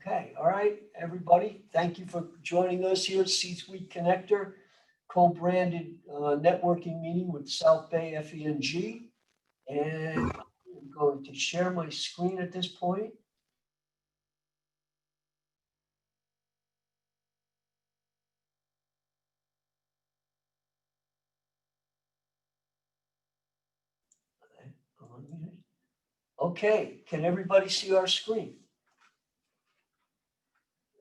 Okay, all right, everybody. Thank you for joining us here at C-Suite Connector, co-branded networking meeting with South Bay FENG. And I'm going to share my screen at this point. Okay, can everybody see our screen?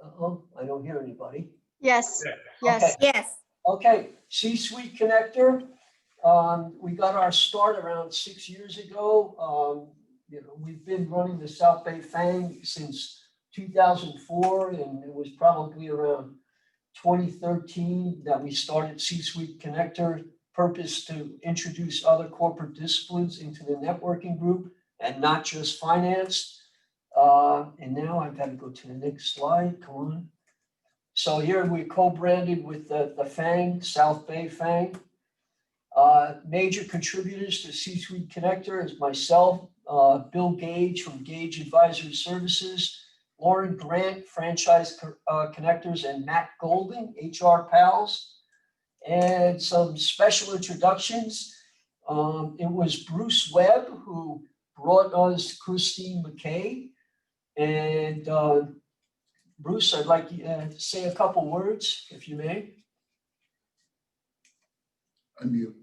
Uh-oh, I don't hear anybody. Yes. Okay. Yes. Yes. Okay, C-Suite Connector. We got our start around 6 years ago. We've been running the South Bay FANG since 2004, and it was probably around 2013 that we started C-Suite Connector, purpose to introduce other corporate disciplines into the networking group and not just finance. And now I've got to go to the next slide. Come on. So here we co-branded with the FANG, South Bay FANG. Major contributors to C-Suite Connector is myself, Bill Gage from Gage Advisory Services, Lauren Grant, Franchise Connectors, and Matt Golden, HR Pals. And some special introductions. It was Bruce Webb who brought us Christine McKay. And Bruce, I'd like you to say a couple words, if you may. Unmute.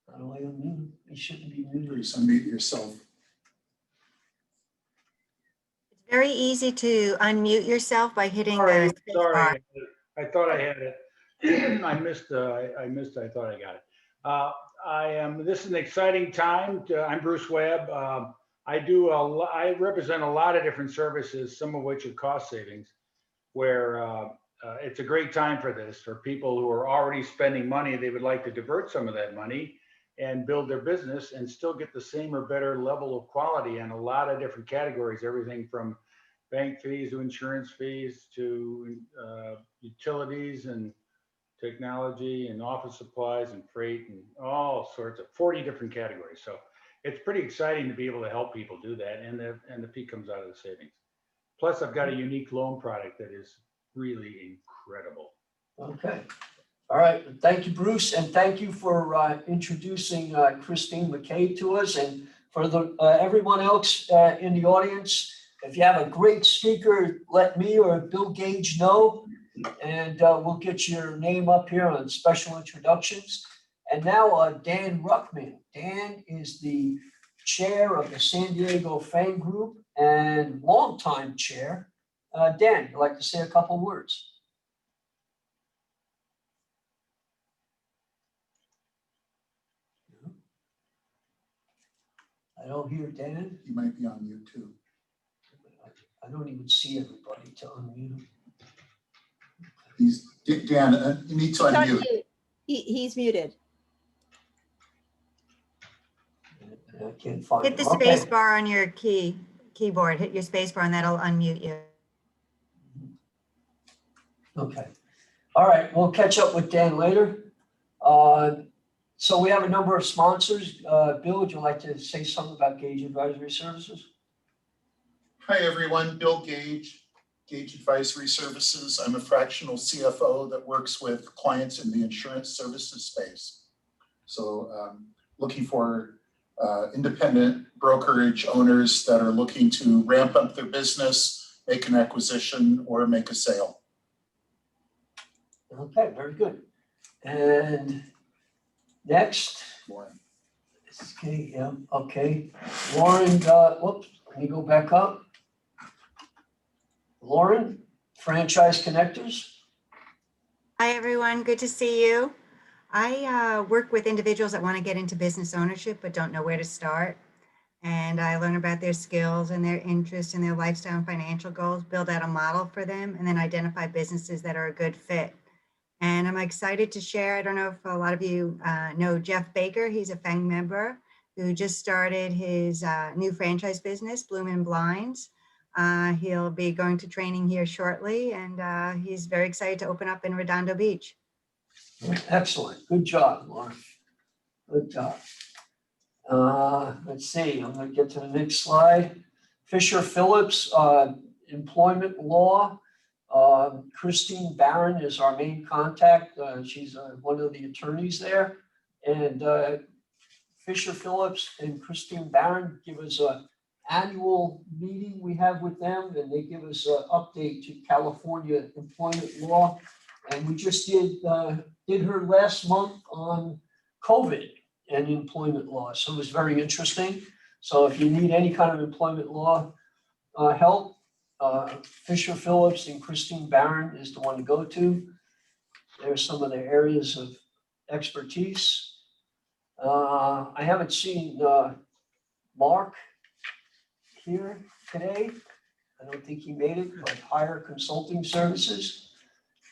How do I unmute? You shouldn't be muted. Bruce, unmute yourself. It's very easy to unmute yourself by hitting Sorry, the space bar. sorry. I thought I had it. I missed. I thought I got it. This is an exciting time. I'm Bruce Webb. I represent a lot of different services, some of which are cost savings, where it's a great time for this, for people who are already spending money. They would like to divert some of that money and build their business and still get the same or better level of quality in a lot of different categories, everything from bank fees to insurance fees to utilities and technology and office supplies and freight and all sorts of 40 different categories. So it's pretty exciting to be able to help people do that, and the fee comes out of the savings. Plus, I've got a unique loan product that is really incredible. Okay. All right. Thank you, Bruce. And thank you for introducing Christine McKay to us. And for everyone else in the audience, if you have a great speaker, let me or Bill Gage know, and we'll get your name up here on special introductions. And now Dan Ruckman. Dan is the chair of the San Diego FANG Group and longtime chair. Dan, you'd like to say a couple words? I don't hear Dan. He might be on mute too. I don't even see everybody to unmute. Dan, you need to unmute. He's muted. I can't find Hit the him. space Okay. bar on your keyboard. Hit your space bar and that'll unmute you. Okay. All right. We'll catch up with Dan later. So we have a number of sponsors. Bill, would you like to say something about Gage Advisory Services? Hi, everyone. Bill Gage, Gage Advisory Services. I'm a fractional CFO that works with clients in the insurance services space. So looking for independent brokerage owners that are looking to ramp up their business, make an acquisition, or make a sale. Okay, very good. And next, Lauren. okay, yeah, okay. Lauren, whoops, let me go back up. Lauren, Franchise Connectors. Hi, everyone. Good to see you. I work with individuals that want to get into business ownership but don't know where to start. And I learn about their skills and their interests and their lifestyle and financial goals, build out a model for them, and then identify businesses that are a good fit. And I'm excited to share, I don't know if a lot of you know Jeff Baker. He's a FANG member who just started his new franchise business, Bloom & Blinds. He'll be going to training here shortly, and he's very excited to open up in Redondo Beach. Excellent. Good job, Lauren. Good job. Let's see. I'm going to get to the next slide. Fisher Phillips employment law. Christine Barron is our main contact. She's one of the attorneys there. And Fisher Phillips and Christine Barron give us an annual meeting we have with them, and they give us an update to California employment law. And we just did her last month on COVID and employment law. So it was very interesting. So if you need any kind of employment law help, Fisher Phillips and Christine Barron is the one to go to. There's some of their areas of expertise. I haven't seen Mark here today. I don't think he made it, but Hire Consulting Services.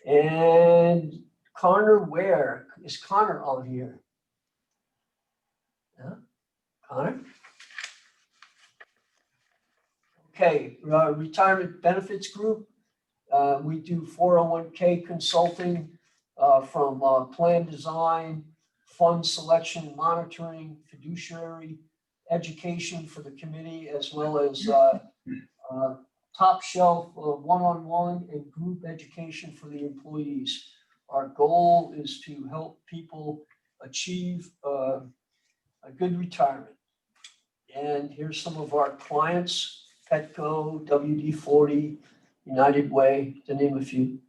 And Connor, where is Connor on here? Yeah, Connor? Okay, Retirement Benefits Group. We do 401k consulting from plan design, fund selection and monitoring, fiduciary education for the committee, as well as top shelf one-on-one and group education for the employees. Our goal is to help people achieve a good retirement. And here's some of our clients: Petco, WD-40, United Way, to name a few.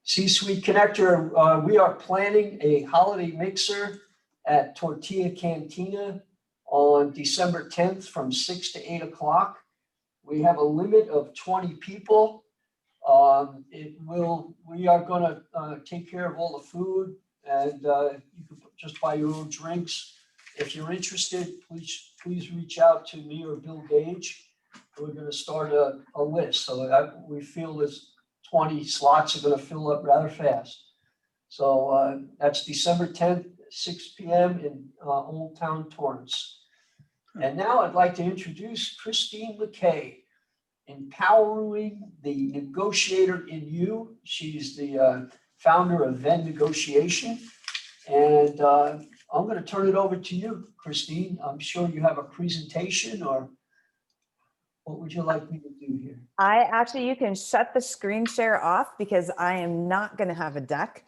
C-Suite Connector, we are planning a holiday mixer at Tortilla Cantina on December 10th from 6 to 8 o'clock. We have a limit of 20 people. We are gonna take care of all the food, and you can just buy your own drinks. If you're interested, please reach out to me or Bill Gage. We're gonna start a list, so we feel this 20 slots are gonna fill up rather fast. So that's December 10th, 6 p.m. in Old Town Torrance. And now I'd like to introduce Christine McKay, empowering the negotiator in you. She's the founder of Venn Negotiation. And I'm going to turn it over to you, Christine. I'm sure you have a presentation, or what would you like me to do here? You can shut the screen share off because I am not going to have a deck.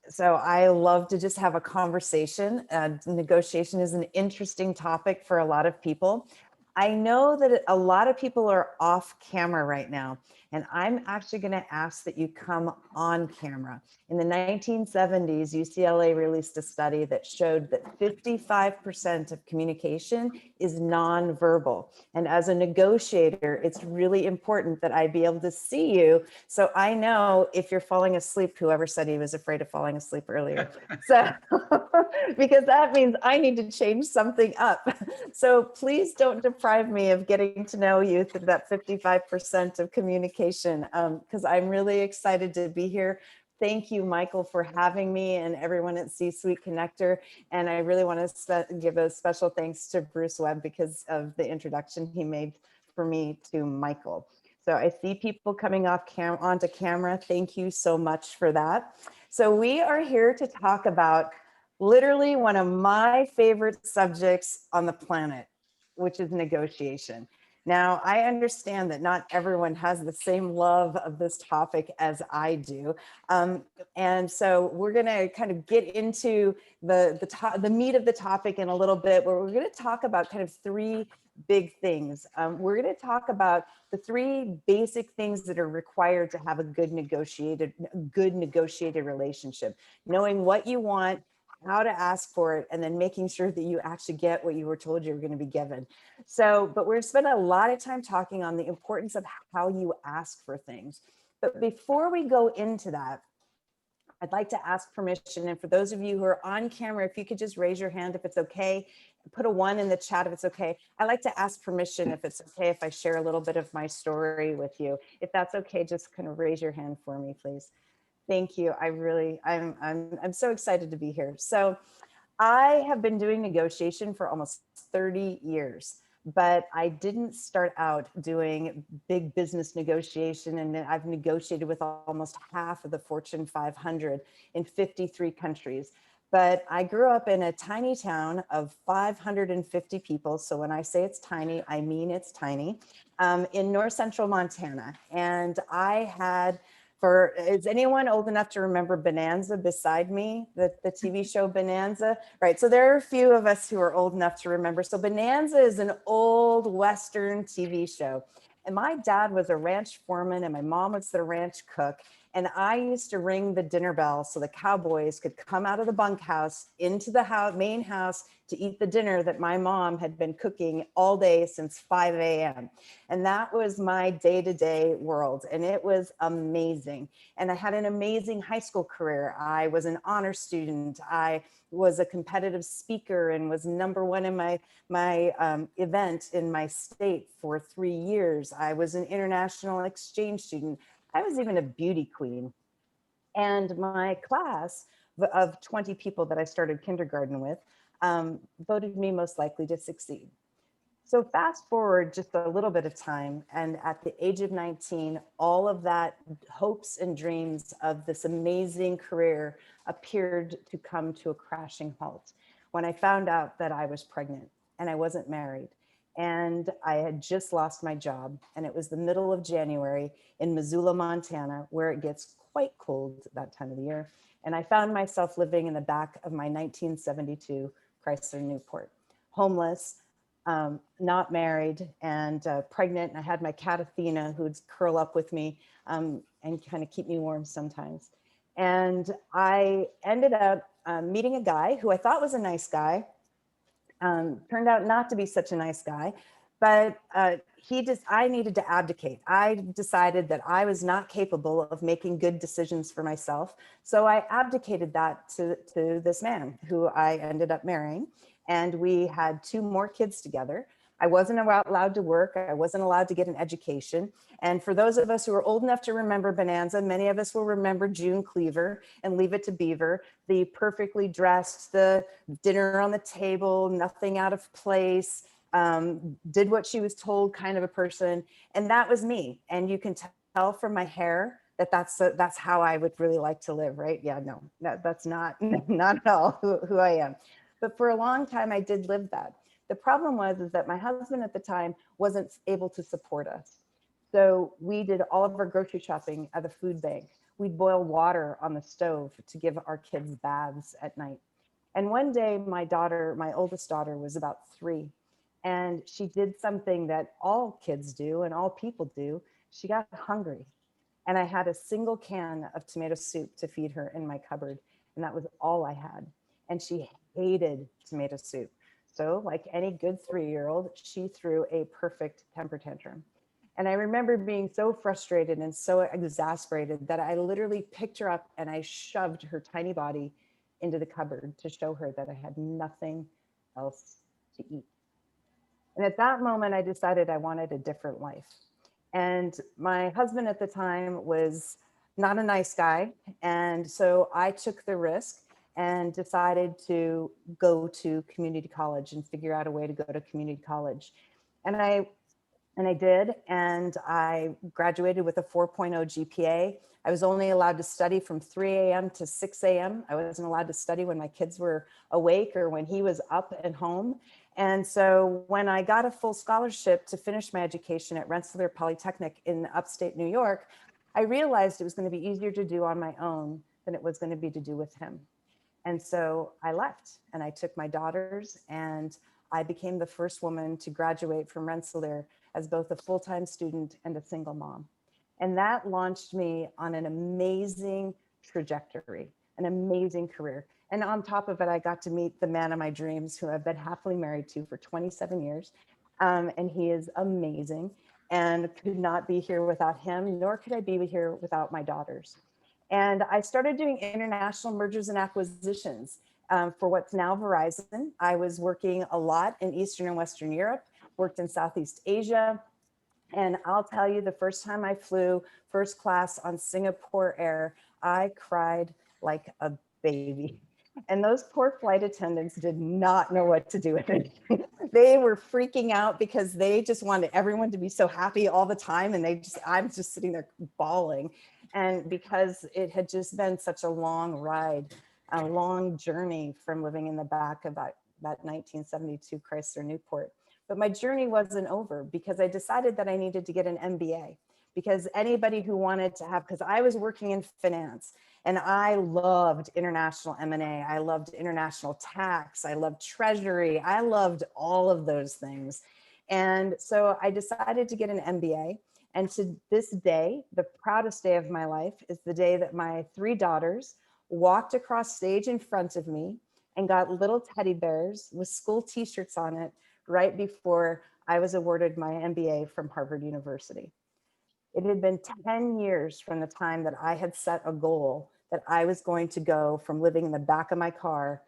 So I love to just have a conversation. Negotiation is an interesting topic for a lot of people. I know that a lot of people are off camera right now, and I'm actually going to ask that you come on camera. In the 1970s, UCLA released a study that showed that 55% of communication is nonverbal. And as a negotiator, it's really important that I be able to see you, so I know if you're falling asleep. Whoever said he was afraid of falling asleep earlier. So, because that means I need to change something up. So please don't deprive me of getting to know you through that 55% of communication, because I'm really excited to be here. Thank you, Michael, for having me, and everyone at C-Suite Connector. And I really want to give a special thanks to Bruce Webb because of the introduction he made for me to Michael. So I see people coming onto camera. Thank you so much for that. So we are here to talk about literally one of my favorite subjects on the planet, which is negotiation. Now, I understand that not everyone has the same love of this topic as I do. And so we're going to kind of get into the meat of the topic in a little bit, where we're going to talk about kind of three big things. We're going to talk about the three basic things that are required to have a good negotiated relationship: knowing what you want, how to ask for it, and then making sure that you actually get what you were told you were going to be given. So, but we're going to spend a lot of time talking on the importance of how you ask for things. But before we go into that, I'd like to ask permission. And for those of you who are on camera, if you could just raise your hand if it's okay, put a 1 in the chat if it's okay. I'd like to ask permission if it's okay if I share a little bit of my story with you. If that's okay, just kind of raise your hand for me, please. Thank you. I'm so excited to be here. So I have been doing negotiation for almost 30 years, but I didn't start out doing big business negotiation. And I've negotiated with almost half of the Fortune 500 in 53 countries. But I grew up in a tiny town of 550 people. So when I say it's tiny, I mean it's tiny, in north central Montana. And I had, is anyone old enough to remember Bonanza beside me, the TV show Bonanza? Right, so there are a few of us who are old enough to remember. So Bonanza is an old Western TV show. And my dad was a ranch foreman and my mom was the ranch cook. And I used to ring the dinner bell so the cowboys could come out of the bunkhouse into the main house to eat the dinner that my mom had been cooking all day since 5 a.m. And that was my day-to-day world. And it was amazing. And I had an amazing high school career. I was an honor student. I was a competitive speaker and was #1 in my event in my state for 3 years. I was an international exchange student. I was even a beauty queen. And my class of 20 people that I started kindergarten with voted me most likely to succeed. So fast forward just a little bit of time, and at the age of 19, all of that hopes and dreams of this amazing career appeared to come to a crashing halt when I found out that I was pregnant and I wasn't married. And I had just lost my job, and it was the middle of January in Missoula, Montana, where it gets quite cold that time of the year. And I found myself living in the back of my 1972 Chrysler Newport, homeless, not married, and pregnant. And I had my cat Athena, who'd curl up with me and kind of keep me warm sometimes. And I ended up meeting a guy who I thought was a nice guy. Turned out not to be such a nice guy, but I needed to abdicate. I decided that I was not capable of making good decisions for myself. So I abdicated that to this man who I ended up marrying. And we had 2 more kids together. I wasn't allowed to work. I wasn't allowed to get an education. And for those of us who are old enough to remember Bonanza, many of us will remember June Cleaver and Leave It to Beaver, the perfectly dressed, the dinner on the table, nothing out of place, did what she was told kind of a person. And that was me. And you can tell from my hair that that's how I would really like to live, right? Yeah, no, that's not at all who I am. But for a long time, I did live that. The problem is that my husband at the time wasn't able to support us. So we did all of our grocery shopping at the food bank. We'd boil water on the stove to give our kids baths at night. And one day my oldest daughter was about 3, and she did something that all kids do and all people do. She got hungry. And I had a single can of tomato soup to feed her in my cupboard. And that was all I had. And she hated tomato soup. So like any good 3-year-old, she threw a perfect temper tantrum. And I remember being so frustrated and so exasperated that I literally picked her up and I shoved her tiny body into the cupboard to show her that I had nothing else to eat. And at that moment, I decided I wanted a different life. And my husband at the time was not a nice guy. And so I took the risk and decided to go to community college and figure out a way to go to community college. And I did, and I graduated with a 4.0 GPA. I was only allowed to study from 3 a.m. to 6 a.m. I wasn't allowed to study when my kids were awake or when he was up and home. And so when I got a full scholarship to finish my education at Rensselaer Polytechnic in upstate New York, I realized it was going to be easier to do on my own than it was going to be to do with him. And so I left and I took my daughters, and I became the first woman to graduate from Rensselaer as both a full-time student and a single mom. And that launched me on an amazing trajectory, an amazing career. And on top of it, I got to meet the man of my dreams, who I've been happily married to for 27 years. And he is amazing, and could not be here without him, nor could I be here without my daughters. And I started doing international mergers and acquisitions for what's now Verizon. I was working a lot in Eastern and Western Europe, worked in Southeast Asia. And I'll tell you, the first time I flew first class on Singapore Air, I cried like a baby. And those poor flight attendants did not know what to do with it. They were freaking out because they just wanted everyone to be so happy all the time. And I'm just sitting there bawling. And because it had just been such a long ride a long journey from living in the back of that 1972 Chrysler Newport. But my journey wasn't over because I decided that I needed to get an MBA, because anybody who wanted to have, because I was working in finance and I loved international M&A, I loved international tax, I loved treasury, I loved all of those things. And so I decided to get an MBA. And to this day, the proudest day of my life is the day that my 3 daughters walked across stage in front of me and got little teddy bears with school t-shirts on it right before I was awarded my MBA from Harvard University. It had been 10 years from the time that I had set a goal that I was going to go from living in the back of my car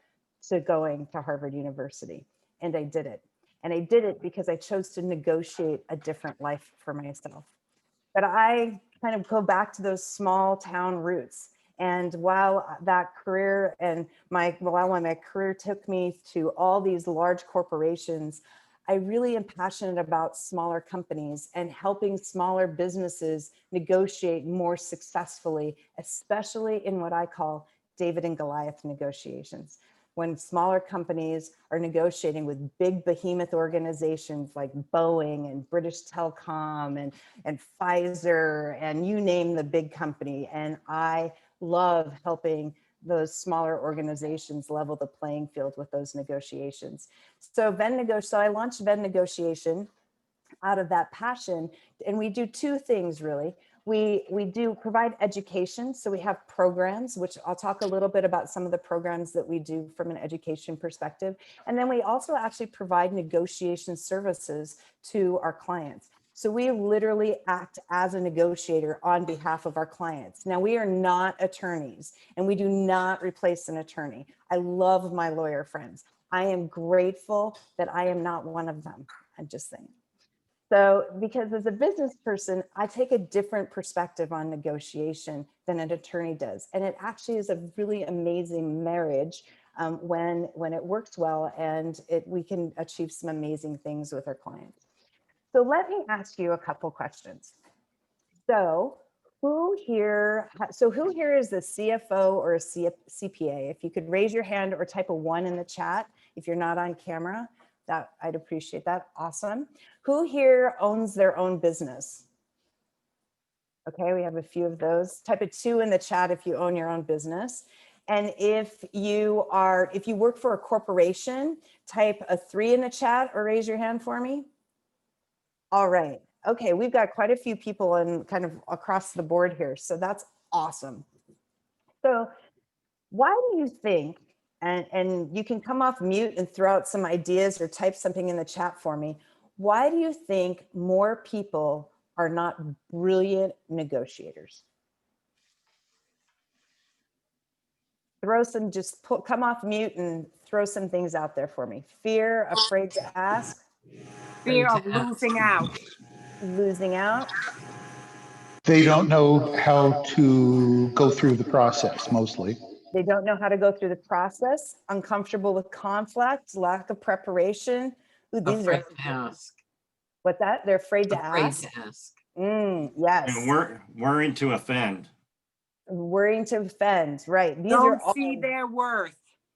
to going to Harvard University. And I did it. And I did it because I chose to negotiate a different life for myself. But I kind of go back to those small town roots. And while that career and my career took me to all these large corporations, I really am passionate about smaller companies and helping smaller businesses negotiate more successfully, especially in what I call David and Goliath negotiations. When smaller companies are negotiating with big behemoth organizations like Boeing and British Telecom and Pfizer and you name the big company. And I love helping those smaller organizations level the playing field with those negotiations. So I launched Venn Negotiation out of that passion. And we do 2 things really. We do provide education. So we have programs, which I'll talk a little bit about some of the programs that we do from an education perspective. And then we also actually provide negotiation services to our clients. So we literally act as a negotiator on behalf of our clients. Now, we are not attorneys and we do not replace an attorney. I love my lawyer friends. I am grateful that I am not one of them. I'm just saying. So, because as a business person, I take a different perspective on negotiation than an attorney does. And it actually is a really amazing marriage when it works well and we can achieve some amazing things with our clients. So let me ask you a couple questions. So who here is the CFO or a CPA? If you could raise your hand or type a 1 in the chat if you're not on camera, that I'd appreciate that. Awesome. Who here owns their own business? Okay, we have a few of those. Type a 2 in the chat if you own your own business. And if you work for a corporation, type a 3 in the chat or raise your hand for me. All right. Okay, we've got quite a few people in kind of across the board here. So that's awesome. So why do you think, and you can come off mute and throw out some ideas or type something in the chat for me. Why do you think more people are not brilliant negotiators? Come off mute and throw some things out there for me. Fear, afraid to ask. Fear of losing out. Losing out. They don't know how to go through the process mostly. They don't know how to go through the process, uncomfortable with conflict, lack of preparation. Ooh, Afraid to ask. What's that? They're afraid to Afraid ask. to ask. Yes. And worrying to offend. Worrying to offend, right. These Don't are all, see their worth.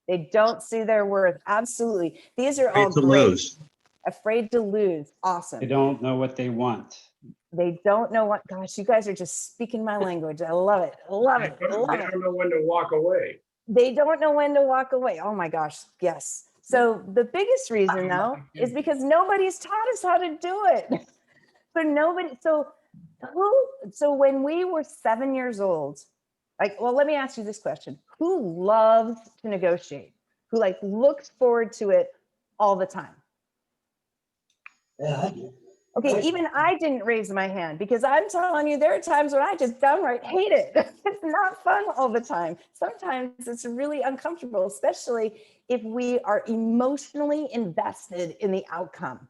they don't see their worth. Absolutely. These are all Afraid to great. lose. Afraid to lose. Awesome. They don't know what they want. They don't know what, gosh, you guys are just speaking my language. I love it. Love it. They Love it. don't know when to walk away. They don't know when to walk away. Oh my gosh. Yes. So the biggest reason though, is because nobody's taught us how to do it. So when we were 7 years old, let me ask you this question. Who loves to negotiate? Who looks forward to it all the time? Yeah, I do. Okay, even I didn't raise my hand because I'm telling you, there are times when I just downright hate it. It's not fun all the time. Sometimes it's really uncomfortable, especially if we are emotionally invested in the outcome,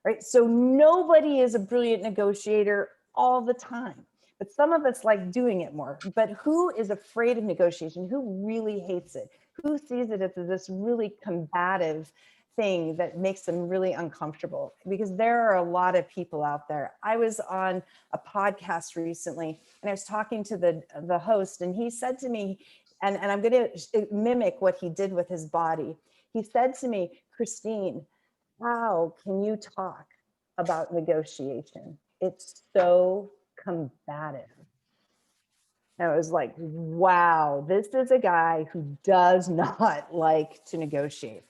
right? So nobody is a brilliant negotiator all the time, but some of us like doing it more. But who is afraid of negotiation? Who really hates it? Who sees it as this really combative thing that makes them really uncomfortable? Because there are a lot of people out there. I was on a podcast recently and I was talking to the host and he said to me, And I'm going to mimic what he did with his body. He said to me, Christine, how can you talk about negotiation? It's so combative. And I was like, wow, this is a guy who does not like to negotiate.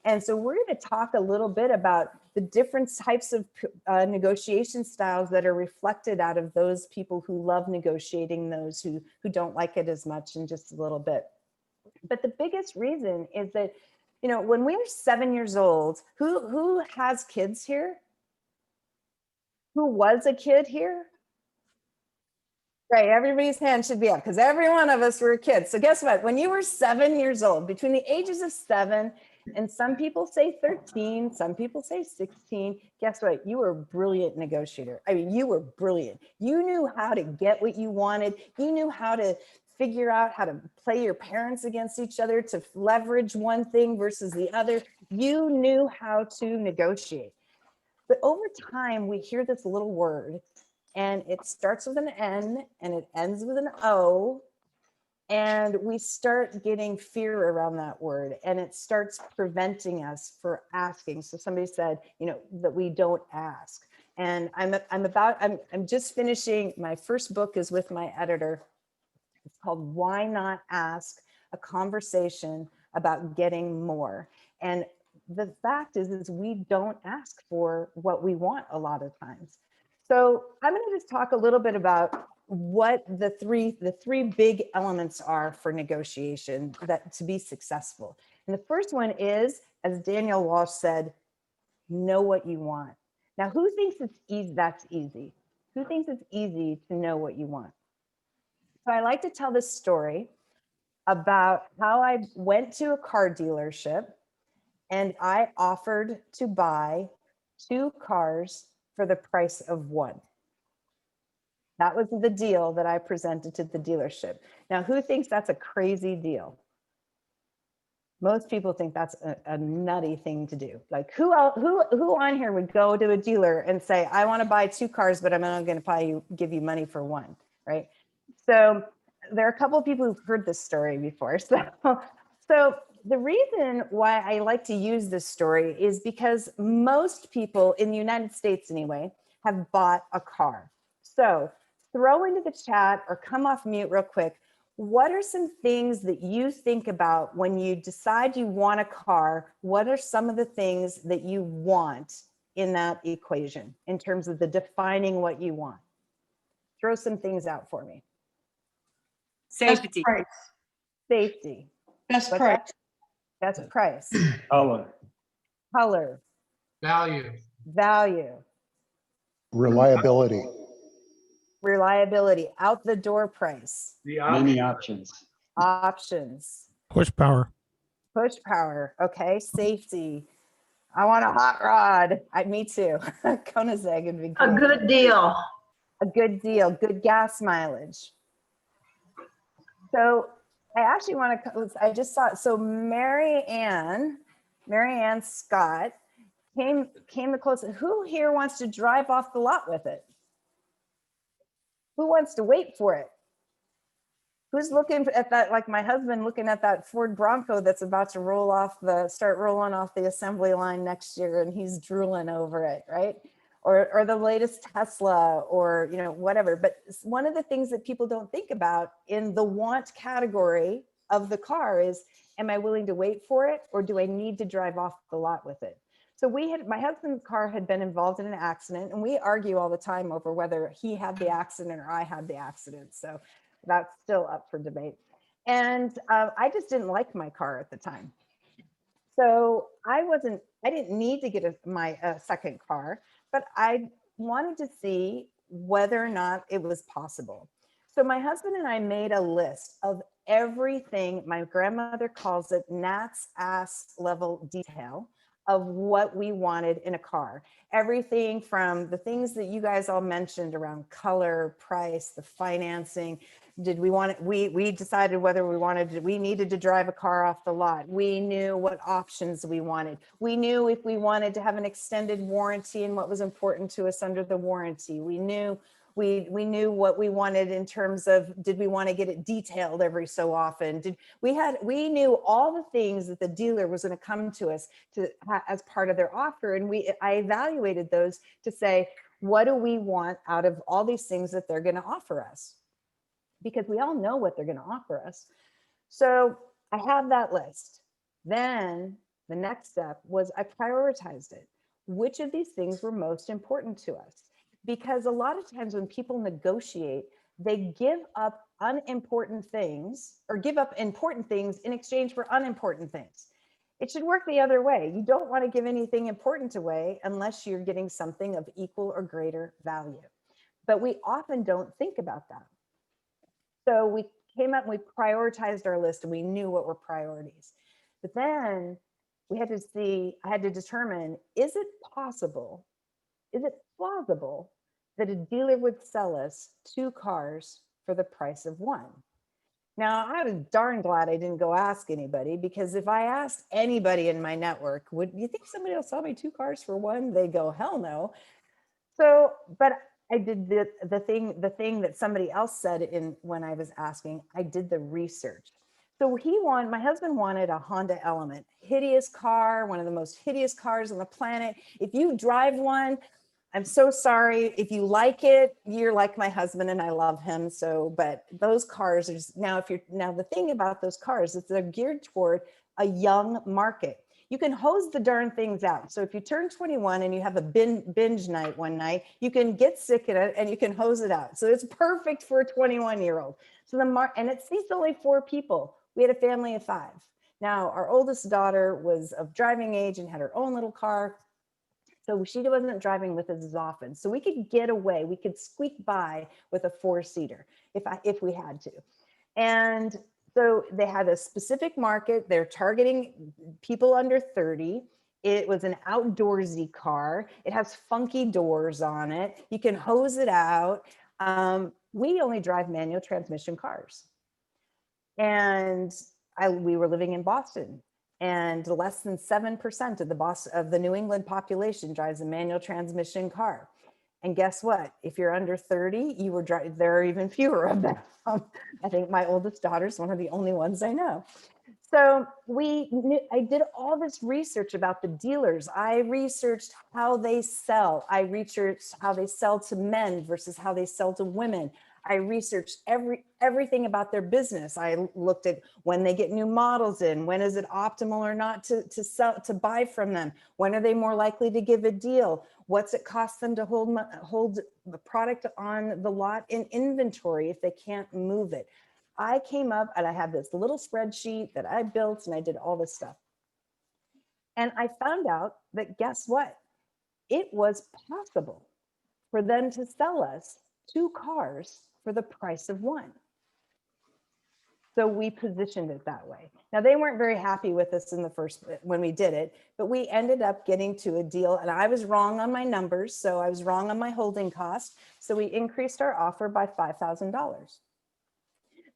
And so we're going to talk a little bit about the different types of negotiation styles that are reflected out of those people who love negotiating, those who don't like it as much, in just a little bit. But the biggest reason is that, you know, when we were 7 years old, who has kids here? Who was a kid here? Right, everybody's hand should be up because every one of us were kids. So guess what? When you were 7 years old, between the ages of 7 and some people say 13, some people say 16, guess what? You were a brilliant negotiator. I mean, you were brilliant. You knew how to get what you wanted. You knew how to figure out how to play your parents against each other, to leverage one thing versus the other. You knew how to negotiate. But over time, we hear this little word, and it starts with an N and it ends with an O. And we start getting fear around that word, and it starts preventing us for asking. So somebody said, you know, that we don't ask. And I'm just finishing, my first book is with my editor. It's called Why Not Ask? A Conversation About Getting More. And the fact is we don't ask for what we want a lot of times. So I'm going to just talk a little bit about what the three big elements are for negotiation that to be successful. And the first one is, as Daniel Walsh said, know what you want. Now, who thinks it's easy? That's easy. Who thinks it's easy to know what you want? So I like to tell this story about how I went to a car dealership and I offered to buy 2 cars for the price of 1. That was the deal that I presented to the dealership. Now, who thinks that's a crazy deal? Most people think that's a nutty thing to do. Like who on here would go to a dealer and say, I want to buy 2 cars, but I'm only going to give you money for 1, right? So there are a couple of people who've heard this story before. So the reason why I like to use this story is because most people in the United States anyway have bought a car. So throw into the chat or come off mute real quick. What are some things that you think about when you decide you want a car? What are some of the things that you want in that equation in terms of the defining what you want? Throw some things out for me. Safety. Safety. Best What's price. that? Best price. Color. Color. Value. Value. Reliability. Reliability. Out the door price. Many options. Options. Push power. Push power. Okay. Safety. I want a hot rod. Me too. Koenigsegg would be A great. good deal. A good deal. Good gas mileage. So I actually want to, I just saw, so Mary Ann Scott came the closest. Who here wants to drive off the lot with it? Who wants to wait for it? Who's looking at that, like my husband looking at that Ford Bronco that's about to start rolling off the assembly line next year, and he's drooling over it, right? Or the latest Tesla, or whatever. But one of the things that people don't think about in the want category of the car is, am I willing to wait for it, or do I need to drive off the lot with it? So my husband's car had been involved in an accident, and we argue all the time over whether he had the accident or I had the accident. So that's still up for debate. And I just didn't like my car at the time. So I didn't need to get my second car, but I wanted to see whether or not it was possible. So my husband and I made a list of everything, my grandmother calls it Nat's ass level detail, of what we wanted in a car. Everything from the things that you guys all mentioned around color, price, the financing. Did we want it? We decided whether we needed to drive a car off the lot. We knew what options we wanted. We knew if we wanted to have an extended warranty and what was important to us under the warranty. We knew We knew what we wanted in terms of, did we want to get it detailed every so often? We knew all the things that the dealer was going to come to us as part of their offer. And I evaluated those to say, what do we want out of all these things that they're going to offer us? Because we all know what they're going to offer us. So I have that list. Then the next step was I prioritized it. Which of these things were most important to us? Because a lot of times when people negotiate, they give up unimportant things or give up important things in exchange for unimportant things. It should work the other way. You don't want to give anything important away unless you're getting something of equal or greater value. But we often don't think about that. So we came up and we prioritized our list and we knew what were priorities. But then I had to determine, is it possible, is it plausible that a dealer would sell us 2 cars for the price of 1? Now, I was darn glad I didn't go ask anybody, because if I asked anybody in my network, would you think somebody will sell me 2 cars for 1? They go, hell no. So, but I did the thing that somebody else said when I was asking, I did the research. So my husband wanted a Honda Element, hideous car, one of the most hideous cars on the planet. If you drive one, I'm so sorry. If you like it, you're like my husband and I love him. So, but those cars are now the thing about those cars is they're geared toward a young market. You can hose the darn things out. So if you turn 21 and you have a binge night one night, you can get sick of it and you can hose it out. So it's perfect for a 21-year-old. So and it seats only 4 people. We had a family of 5. Now our oldest daughter was of driving age and had her own little car. So she wasn't driving with us as often. So we could get away, we could squeak by with a 4-seater if we had to. And so they had a specific market. They're targeting people under 30. It was an outdoorsy car. It has funky doors on it. You can hose it out. We only drive manual transmission cars. And we were living in Boston, and less than 7% of the New England population drives a manual transmission car. And guess what? If you're under 30, there are even fewer of them. I think my oldest daughter's one of the only ones I know. So I did all this research about the dealers. I researched how they sell. I researched how they sell to men versus how they sell to women. I researched everything about their business. I looked at when they get new models in, when is it optimal or not to buy from them? When are they more likely to give a deal? What's it cost them to hold the product on the lot in inventory if they can't move it? I came up and I had this little spreadsheet that I built and I did all this stuff. And I found out that guess what? It was possible for them to sell us 2 cars for the price of 1. So we positioned it that way. Now they weren't very happy with us when we did it, but we ended up getting to a deal, and I was wrong on my numbers. So I was wrong on my holding cost. So we increased our offer by $5,000.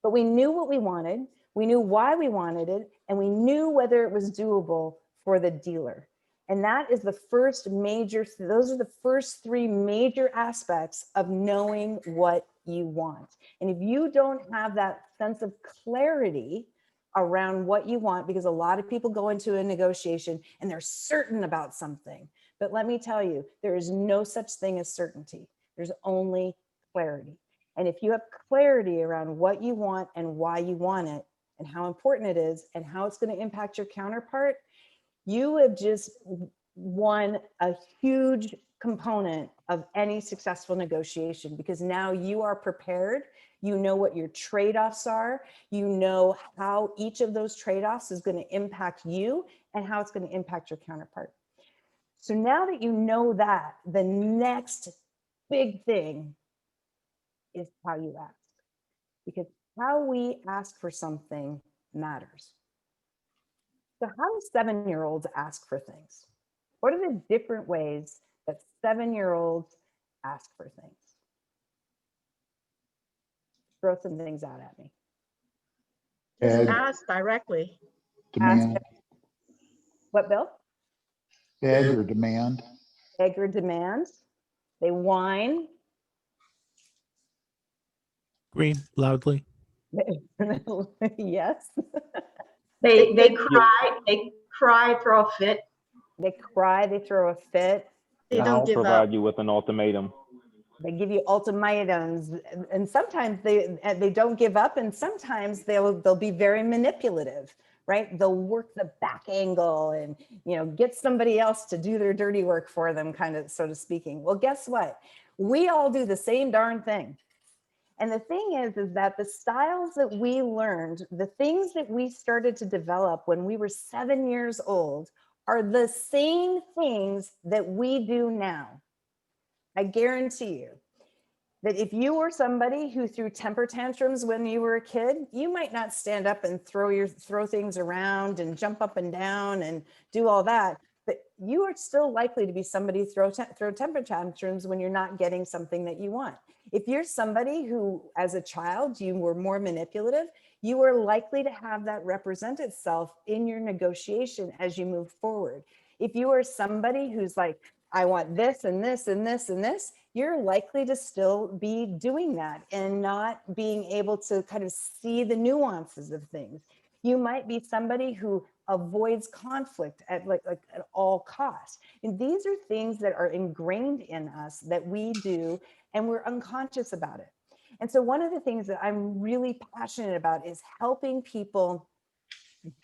But we knew what we wanted, we knew why we wanted it, and we knew whether it was doable for the dealer. And that is those are the first 3 major aspects of knowing what you want. And if you don't have that sense of clarity around what you want, because a lot of people go into a negotiation and they're certain about something. But let me tell you, there is no such thing as certainty. There's only clarity. And if you have clarity around what you want and why you want it and how important it is and how it's going to impact your counterpart, you have just won a huge component of any successful negotiation, because now you are prepared. You know what your trade-offs are. You know how each of those trade-offs is going to impact you and how it's going to impact your counterpart. So now that you know that, the next big thing is how you ask, because how we ask for something matters. So how do 7-year-olds ask for things? What are the different ways that 7-year-olds ask for things? Throw some things out at me. Just ask directly. Demand. What, Bill? Beg or demand. Beg or demand. They whine. Green, loudly. Yes. They cry, throw a fit. They cry, they throw a fit, They And don't I'll give up. provide you with an ultimatum. they give you ultimatums, and sometimes they don't give up, and sometimes they'll be very manipulative, right? They'll work the back angle and, you know, get somebody else to do their dirty work for them, kind of, so to speaking. Well, guess what? We all do the same darn thing. And the thing is that the styles that we learned, the things that we started to develop when we were 7 years old, are the same things that we do now. I guarantee you that if you were somebody who threw temper tantrums when you were a kid, you might not stand up and throw things around and jump up and down and do all that. But you are still likely to be somebody throw temper tantrums when you're not getting something that you want. If you're somebody who, as a child, you were more manipulative, you are likely to have that represent itself in your negotiation as you move forward. If you are somebody who's like, I want this and this and this and this, you're likely to still be doing that and not being able to kind of see the nuances of things. You might be somebody who avoids conflict at at all costs. And these are things that are ingrained in us that we do, and we're unconscious about it. And so one of the things that I'm really passionate about is helping people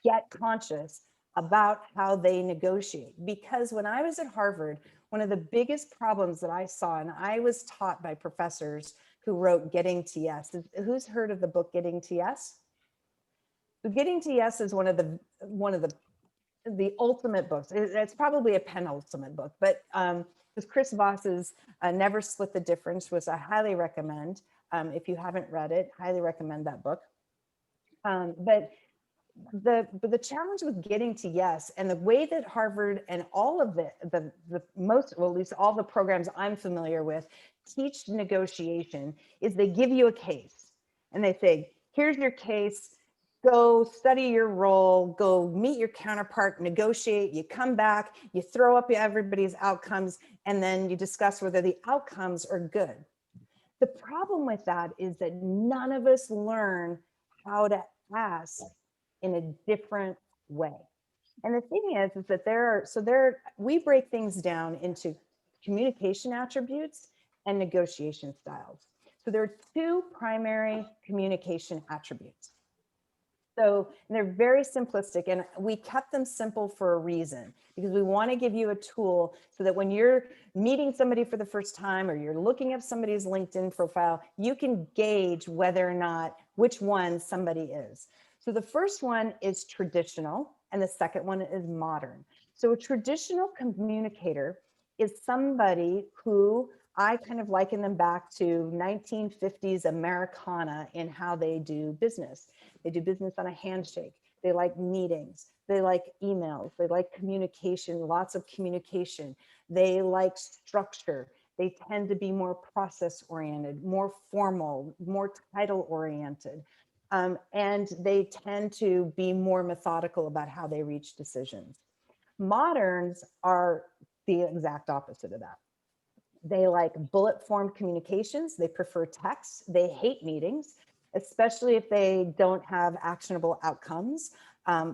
get conscious about how they negotiate. Because when I was at Harvard, one of the biggest problems that I saw, and I was taught by professors who wrote Getting to Yes. Who's heard of the book Getting to Yes? So Getting to Yes is one of the ultimate books. It's probably a penultimate book, but with Chris Voss's Never Split the Difference, which I highly recommend. If you haven't read it, highly recommend that book. But the challenge with Getting to Yes, and the way that Harvard and all of the most, well, at least all the programs I'm familiar with teach negotiation, is they give you a case and they say, here's your case, go study your role, go meet your counterpart, negotiate, you come back, you throw up everybody's outcomes, and then you discuss whether the outcomes are good. The problem with that is that none of us learn how to ask in a different way. And the thing is that we break things down into communication attributes and negotiation styles. So there are two primary communication attributes. So they're very simplistic, and we kept them simple for a reason, because we want to give you a tool so that when you're meeting somebody for the first time or you're looking at somebody's LinkedIn profile, you can gauge whether or not which one somebody is. So the first one is traditional and the second one is modern. So a traditional communicator is somebody who I kind of liken them back to 1950s Americana in how they do business. They do business on a handshake. They like meetings. They like emails. They like communication, lots of communication. They like structure. They tend to be more process oriented, more formal, more title oriented. And they tend to be more methodical about how they reach decisions. Moderns are the exact opposite of that. They like bullet form communications. They prefer text. They hate meetings, especially if they don't have actionable outcomes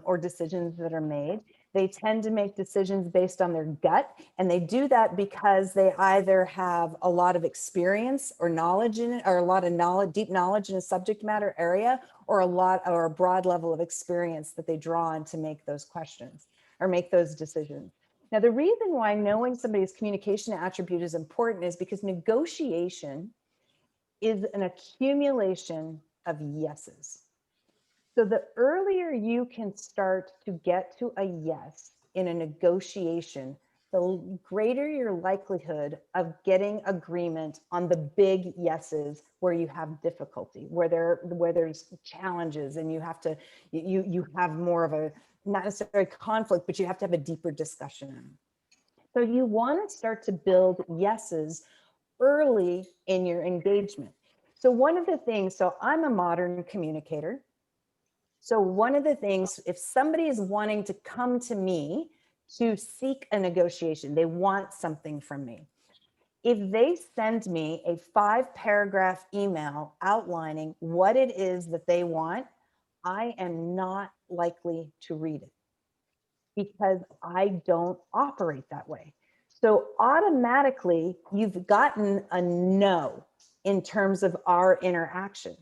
or decisions that are made. They tend to make decisions based on their gut, and they do that because they either have a lot of experience or knowledge in it, or a lot of knowledge, deep knowledge in a subject matter area, or a broad level of experience that they draw on to make those questions or make those decisions. Now, the reason why knowing somebody's communication attribute is important is because negotiation is an accumulation of yeses. So the earlier you can start to get to a yes in a negotiation, the greater your likelihood of getting agreement on the big yeses where you have difficulty, where there's challenges and you have more of a, not necessarily conflict, but you have to have a deeper discussion. So you want to start to build yeses early in your engagement. So one of the things, so I'm a modern communicator. So one of the things, if somebody is wanting to come to me to seek a negotiation, they want something from me, If they send me a 5-paragraph email outlining what it is that they want, I am not likely to read it because I don't operate that way. So automatically you've gotten a no in terms of our interaction.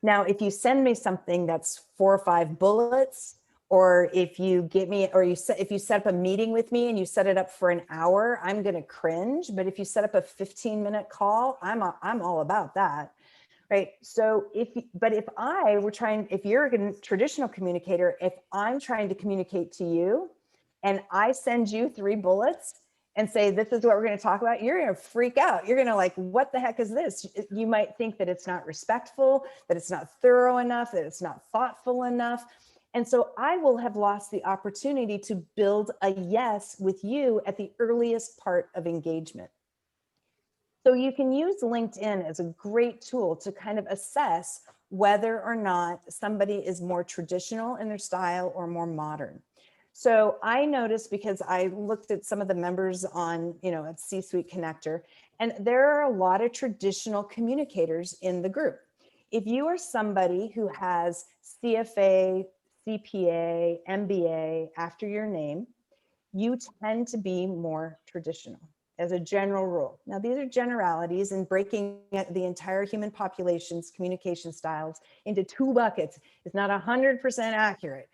Now, if you send me something that's 4 or 5 bullets, or if you get me, or if you set up a meeting with me and you set it up for an hour, I'm going to cringe. But if you set up a 15-minute call, I'm all about that. Right. So if you're a traditional communicator, if I'm trying to communicate to you and I send you 3 bullets and say, this is what we're going to talk about, you're going to freak out. You're going to like, what the heck is this? You might think that it's not respectful, that it's not thorough enough, that it's not thoughtful enough. And so I will have lost the opportunity to build a yes with you at the earliest part of engagement. So you can use LinkedIn as a great tool to kind of assess whether or not somebody is more traditional in their style or more modern. So I noticed, because I looked at some of the members on, at C-Suite Connector, and there are a lot of traditional communicators in the group. If you are somebody who has CFA, CPA, MBA after your name, you tend to be more traditional as a general rule. Now, these are generalities, and breaking the entire human population's communication styles into 2 buckets is not 100% accurate.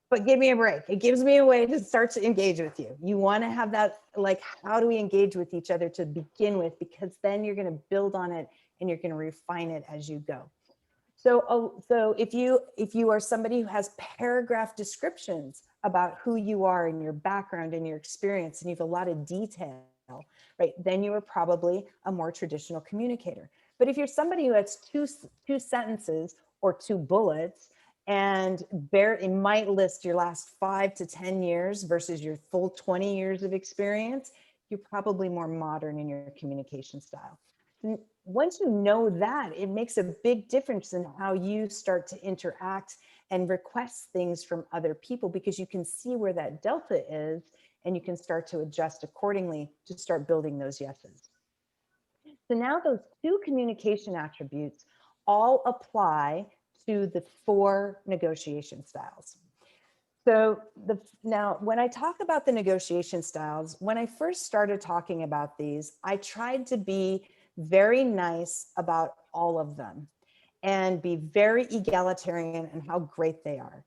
But give me a break. It gives me a way to start to engage with you. You want to have that, like, how do we engage with each other to begin with? Because then you're going to build on it and you're going to refine it as you go. So if you are somebody who has paragraph descriptions about who you are and your background and your experience, and you have a lot of detail, right, then you are probably a more traditional communicator. But if you're somebody who has two sentences or 2 bullets, and it might list your last 5 to 10 years versus your full 20 years of experience, you're probably more modern in your communication style. Once you know that, it makes a big difference in how you start to interact and request things from other people, because you can see where that delta is and you can start to adjust accordingly to start building those yeses. So now those 2 communication attributes all apply to the 4 negotiation styles. So now when I talk about the negotiation styles, when I first started talking about these, I tried to be very nice about all of them and be very egalitarian in how great they are.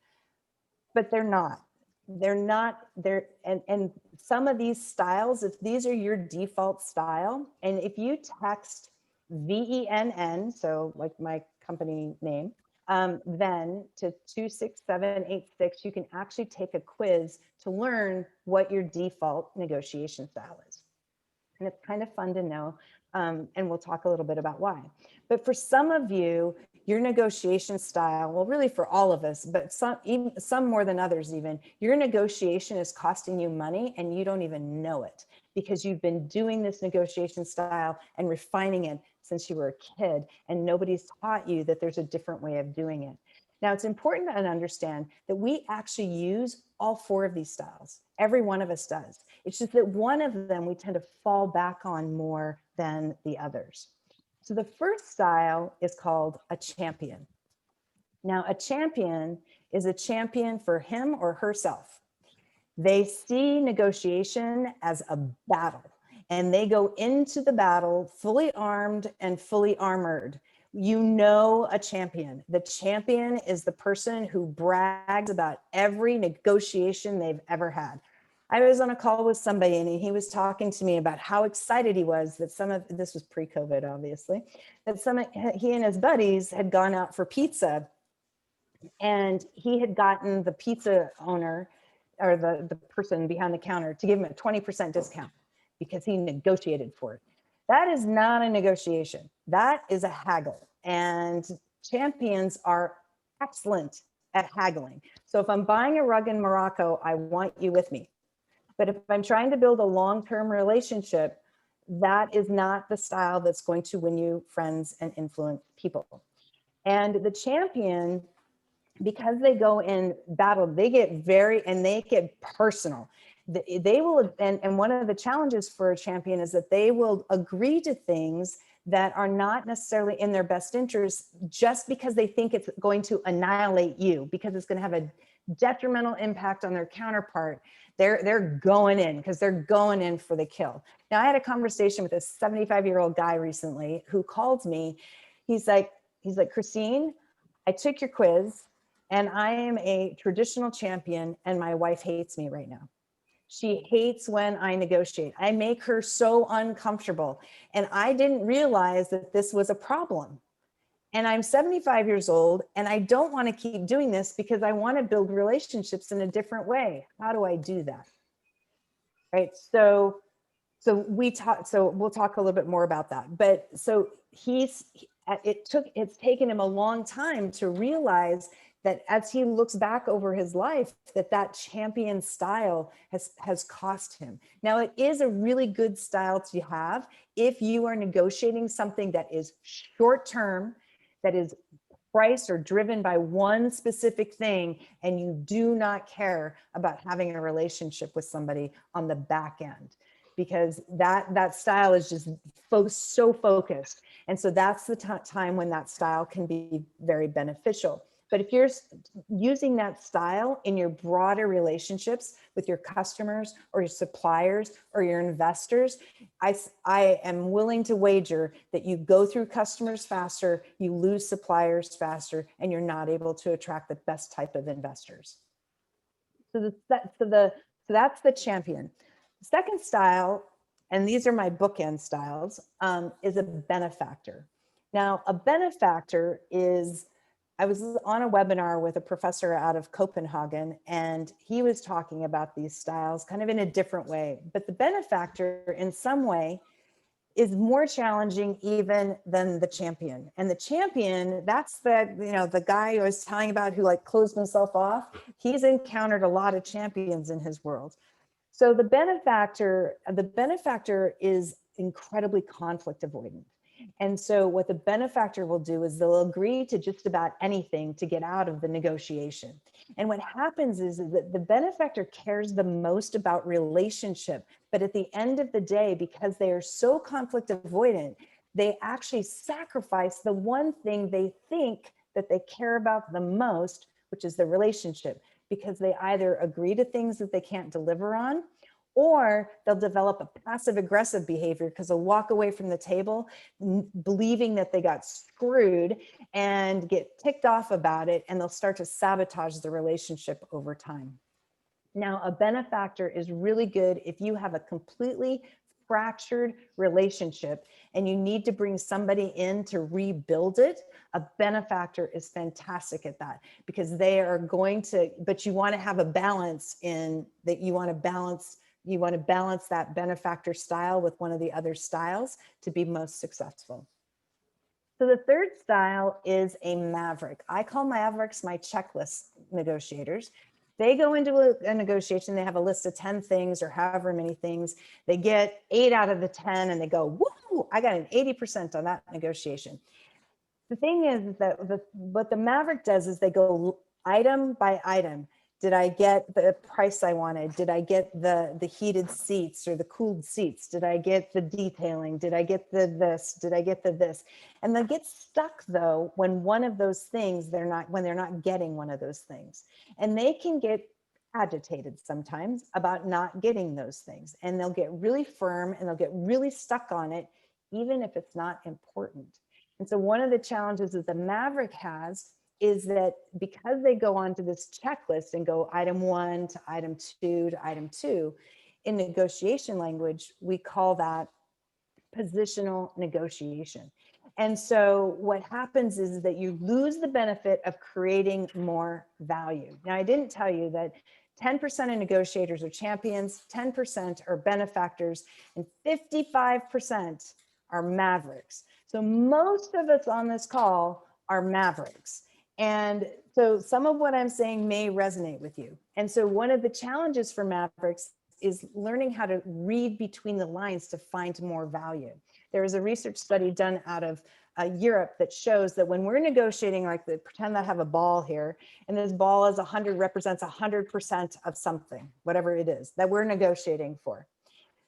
But they're not. And some of these styles, if these are your default style, and if you text VENN, so like my company name, Venn to 26786, you can actually take a quiz to learn what your default negotiation style is. And it's kind of fun to know. And we'll talk a little bit about why. But for some of you, your negotiation style, well, really for all of us, but some more than others even, your negotiation is costing you money and you don't even know it, because you've been doing this negotiation style and refining it since you were a kid, and nobody's taught you that there's a different way of doing it. Now, it's important to understand that we actually use all 4 of these styles. Every one of us does. It's just that one of them we tend to fall back on more than the others. So the first style is called a champion. Now, a champion is a champion for him or herself. They see negotiation as a battle, and they go into the battle fully armed and fully armored. You know a champion. The champion is the person who brags about every negotiation they've ever had. I was on a call with somebody and he was talking to me about how excited he was that this was pre-COVID, obviously, that he and his buddies had gone out for pizza, and he had gotten the pizza owner, or the person behind the counter, to give him a 20% discount because he negotiated for it. That is not a negotiation. That is a haggle. And champions are excellent at haggling. So if I'm buying a rug in Morocco, I want you with me. But if I'm trying to build a long-term relationship, that is not the style that's going to win you friends and influence people. And the champion, because they go in battle, they get personal. They will, and one of the challenges for a champion is that they will agree to things that are not necessarily in their best interest just because they think it's going to annihilate you, because it's going to have a detrimental impact on their counterpart. They're going in because they're going in for the kill. Now, I had a conversation with a 75-year-old guy recently who called me. He's like, Christine, I took your quiz and I am a traditional champion and my wife hates me right now. She hates when I negotiate. I make her so uncomfortable. And I didn't realize that this was a problem. And I'm 75 years old and I don't want to keep doing this because I want to build relationships in a different way. How do I do that? Right. So we'll talk a little bit more about that. But so it's taken him a long time to realize that as he looks back over his life, that champion style has cost him. Now, it is a really good style to have if you are negotiating something that is short term, that is priced or driven by one specific thing, and you do not care about having a relationship with somebody on the back end, because that style is just so focused. And so that's the time when that style can be very beneficial. But if you're using that style in your broader relationships with your customers or your suppliers or your investors, I am willing to wager that you go through customers faster, you lose suppliers faster, and you're not able to attract the best type of investors. So that's the champion. The second style, and these are my bookend styles, is a benefactor. Now, a benefactor is, I was on a webinar with a professor out of Copenhagen, and he was talking about these styles kind of in a different way. But the benefactor in some way is more challenging even than the champion. And the champion, that's the guy I was telling about who like closed himself off. He's encountered a lot of champions in his world. So the benefactor is incredibly conflict avoidant. And so what the benefactor will do is they'll agree to just about anything to get out of the negotiation. And what happens is that the benefactor cares the most about relationship, but at the end of the day, because they are so conflict avoidant, they actually sacrifice the one thing they think that they care about the most, which is the relationship, because they either agree to things that they can't deliver on, or they'll develop a passive aggressive behavior because they'll walk away from the table believing that they got screwed and get ticked off about it, and they'll start to sabotage the relationship over time. Now, a benefactor is really good if you have a completely fractured relationship and you need to bring somebody in to rebuild it. A benefactor is fantastic at that, because they are going to, but you want to have a balance in that. You want to balance that benefactor style with one of the other styles to be most successful. So the third style is a maverick. I call mavericks my checklist negotiators. They go into a negotiation, they have a list of 10 things or however many things. They get 8 out of the 10 and they go, woo, I got an 80% on that negotiation. The thing is that what the maverick does is they go item by item. Did I get the price I wanted? Did I get the heated seats or the cooled seats? Did I get the detailing? Did I get the this? Did I get the this? And they get stuck though when one of those things when they're not getting one of those things. And they can get agitated sometimes about not getting those things. And they'll get really firm and they'll get really stuck on it, even if it's not important. And so one of the challenges that the maverick has is that because they go onto this checklist and go item 1 to item 2 to item 2, in negotiation language, we call that positional negotiation. And so what happens is that you lose the benefit of creating more value. Now, I didn't tell you that 10% of negotiators are champions, 10% are benefactors, and 55% are mavericks. So most of us on this call are mavericks. And so some of what I'm saying may resonate with you. And so one of the challenges for mavericks is learning how to read between the lines to find more value. There is a research study done out of Europe that shows that when we're negotiating, like pretend I have a ball here, and this ball is 100, represents 100% of something, whatever it is that we're negotiating for.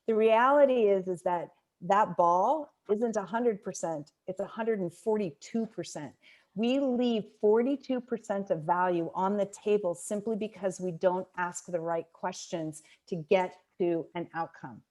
The reality is that that ball isn't 100%, it's 142%. We leave 42% of value on the table simply because we don't ask the right questions to get to an outcome.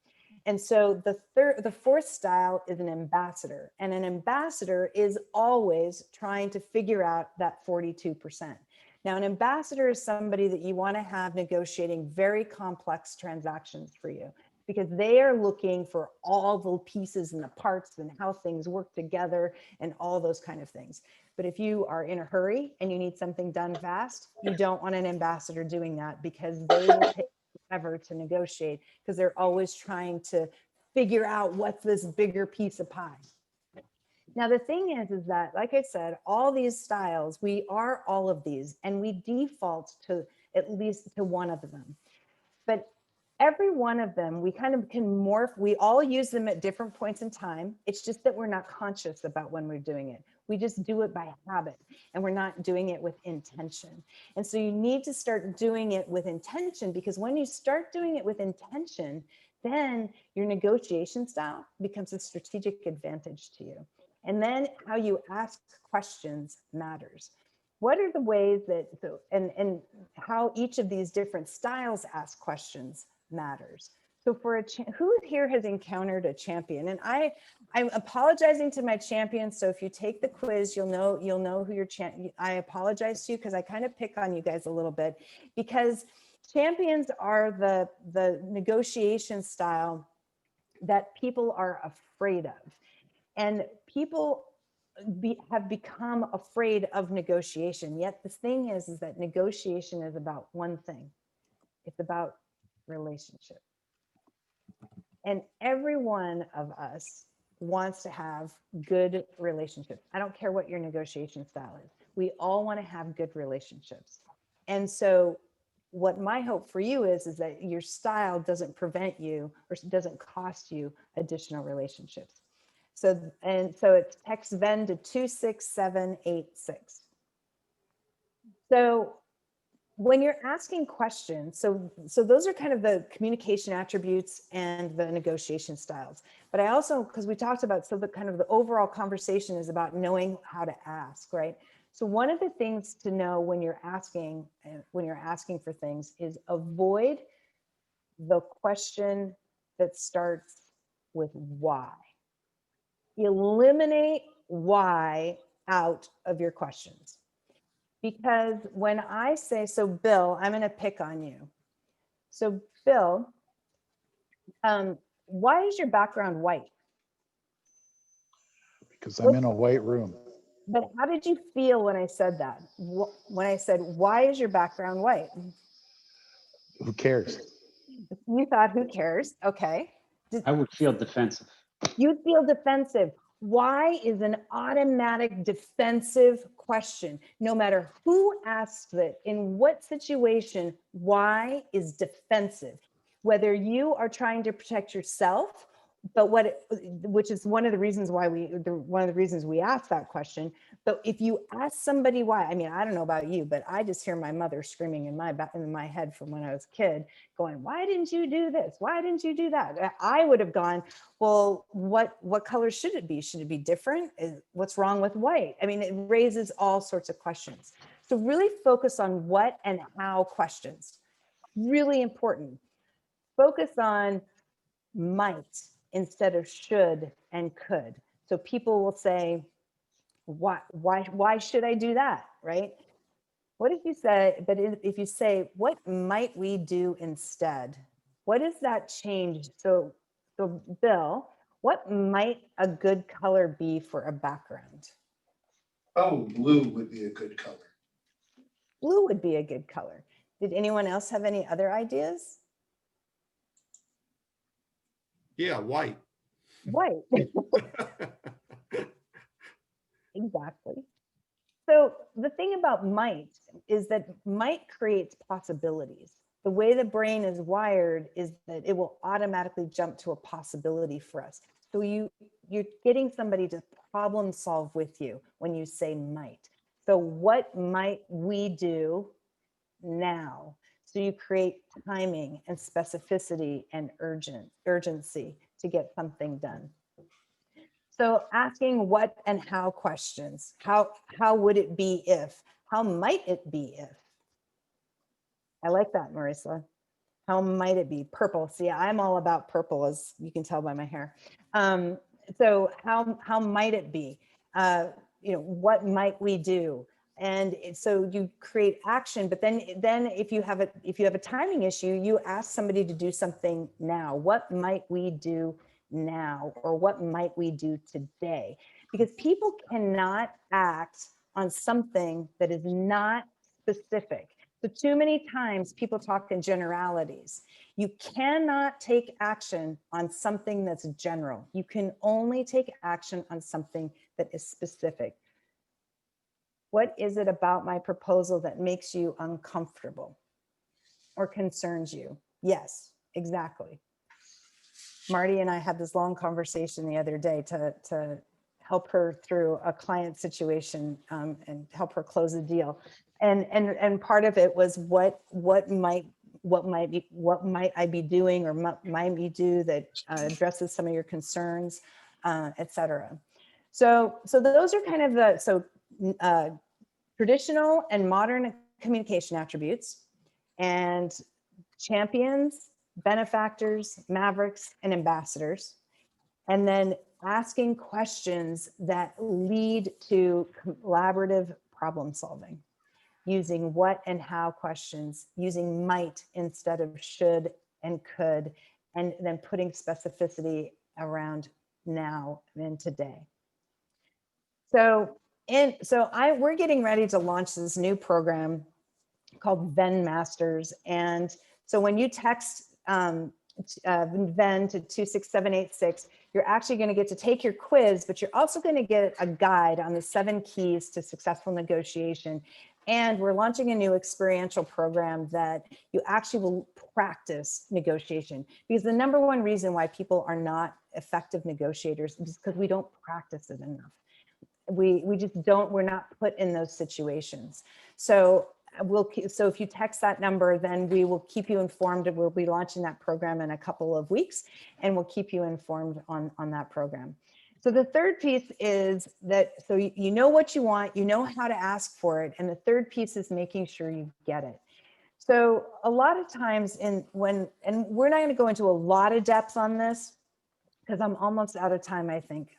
And so the fourth style is an ambassador, and an ambassador is always trying to figure out that 42%. Now, an ambassador is somebody that you want to have negotiating very complex transactions for you, because they are looking for all the pieces and the parts and how things work together and all those kind of things. But if you are in a hurry and you need something done fast, you don't want an ambassador doing that, because they will take forever to negotiate, because they're always trying to figure out what's this bigger piece of pie. Now, the thing is that, like I said, all these styles, we are all of these, and we default to at least to one of them. But every one of them, we kind of can morph. We all use them at different points in time. It's just that we're not conscious about when we're doing it. We just do it by habit, and we're not doing it with intention. And so you need to start doing it with intention, because when you start doing it with intention, then your negotiation style becomes a strategic advantage to you. And then how you ask questions matters. What are the ways that, and how each of these different styles ask questions matters. So for who here has encountered a champion? And I'm apologizing to my champions. So if you take the quiz, you'll know who your champion. I apologize to you, because I kind of pick on you guys a little bit, because champions are the negotiation style that people are afraid of. And people have become afraid of negotiation. Yet the thing is that negotiation is about one thing. It's about relationship. And every one of us wants to have good relationships. I don't care what your negotiation style is. We all want to have good relationships. And so what my hope for you is that your style doesn't prevent you or doesn't cost you additional relationships. So it's text Venn to 26786. So when you're asking questions, so those are kind of the communication attributes and the negotiation styles. But I also, because we talked about, so the kind of the overall conversation is about knowing how to ask, right? So one of the things to know when you're asking for things is avoid the question that starts with why. Eliminate why out of your questions. Because when I say, so Bill, I'm going to pick on you. So Bill, why is your background white? Because I'm in a white room. But how did you feel when I said that? When I said, why is your background white? Who cares? You thought, who cares? Okay. I would feel defensive. You'd feel defensive. Why is an automatic defensive question? No matter who asks it, in what situation, why is defensive? Whether you are trying to protect yourself, but which is one of the reasons why we ask that question. But if you ask somebody why, I mean, I don't know about you, but I just hear my mother screaming in my head from when I was a kid, going, "Why didn't you do this? Why didn't you do that?" I would have gone, "Well, what color should it be? Should it be different? What's wrong with white?" I mean, it raises all sorts of questions. So really focus on what and how questions. Really important. Focus on might instead of should and could. So people will say, why should I do that, right? What if you say, but if you say, what might we do instead? What does that change? So Bill, what might a good color be for a background? Oh, blue would be a good color. Blue would be a good color. Did anyone else have any other ideas? Yeah, white. White. Exactly. So the thing about might is that might creates possibilities. The way the brain is wired is that it will automatically jump to a possibility for us. So you're getting somebody to problem solve with you when you say might. So what might we do now? So you create timing and specificity and urgency to get something done. So asking what and how questions. How would it be if? How might it be if? I like that, Marissa. How might it be? Purple. See, I'm all about purple, as you can tell by my hair. So how might it be? What might we do? And so you create action, but then if you have a timing issue, you ask somebody to do something now. What might we do now, or what might we do today? Because people cannot act on something that is not specific. So too many times people talk in generalities. You cannot take action on something that's general. You can only take action on something that is specific. What is it about my proposal that makes you uncomfortable or concerns you? Yes, exactly. Marty and I had this long conversation the other day to help her through a client situation and help her close a deal. And part of it was what might I be doing, or might we do that addresses some of your concerns, et cetera. So those are kind of the traditional and modern communication attributes, and champions, benefactors, mavericks, and ambassadors. And then asking questions that lead to collaborative problem solving, using what and how questions, using might instead of should and could, and then putting specificity around now and today. We're getting ready to launch this new program called Venn Masters. And so when you text Venn to 26786, you're actually going to get to take your quiz, but you're also going to get a guide on the 7 keys to successful negotiation. And we're launching a new experiential program that you actually will practice negotiation, because the number one reason why people are not effective negotiators is because we don't practice it enough. We just don't, we're not put in those situations. So if you text that number, then we will keep you informed. We'll be launching that program in a couple of weeks, and we'll keep you informed on that program. So the third piece is that, so you know what you want, you know how to ask for it. And the third piece is making sure you get it. So a lot of times and we're not going to go into a lot of depth on this, because I'm almost out of time, I think.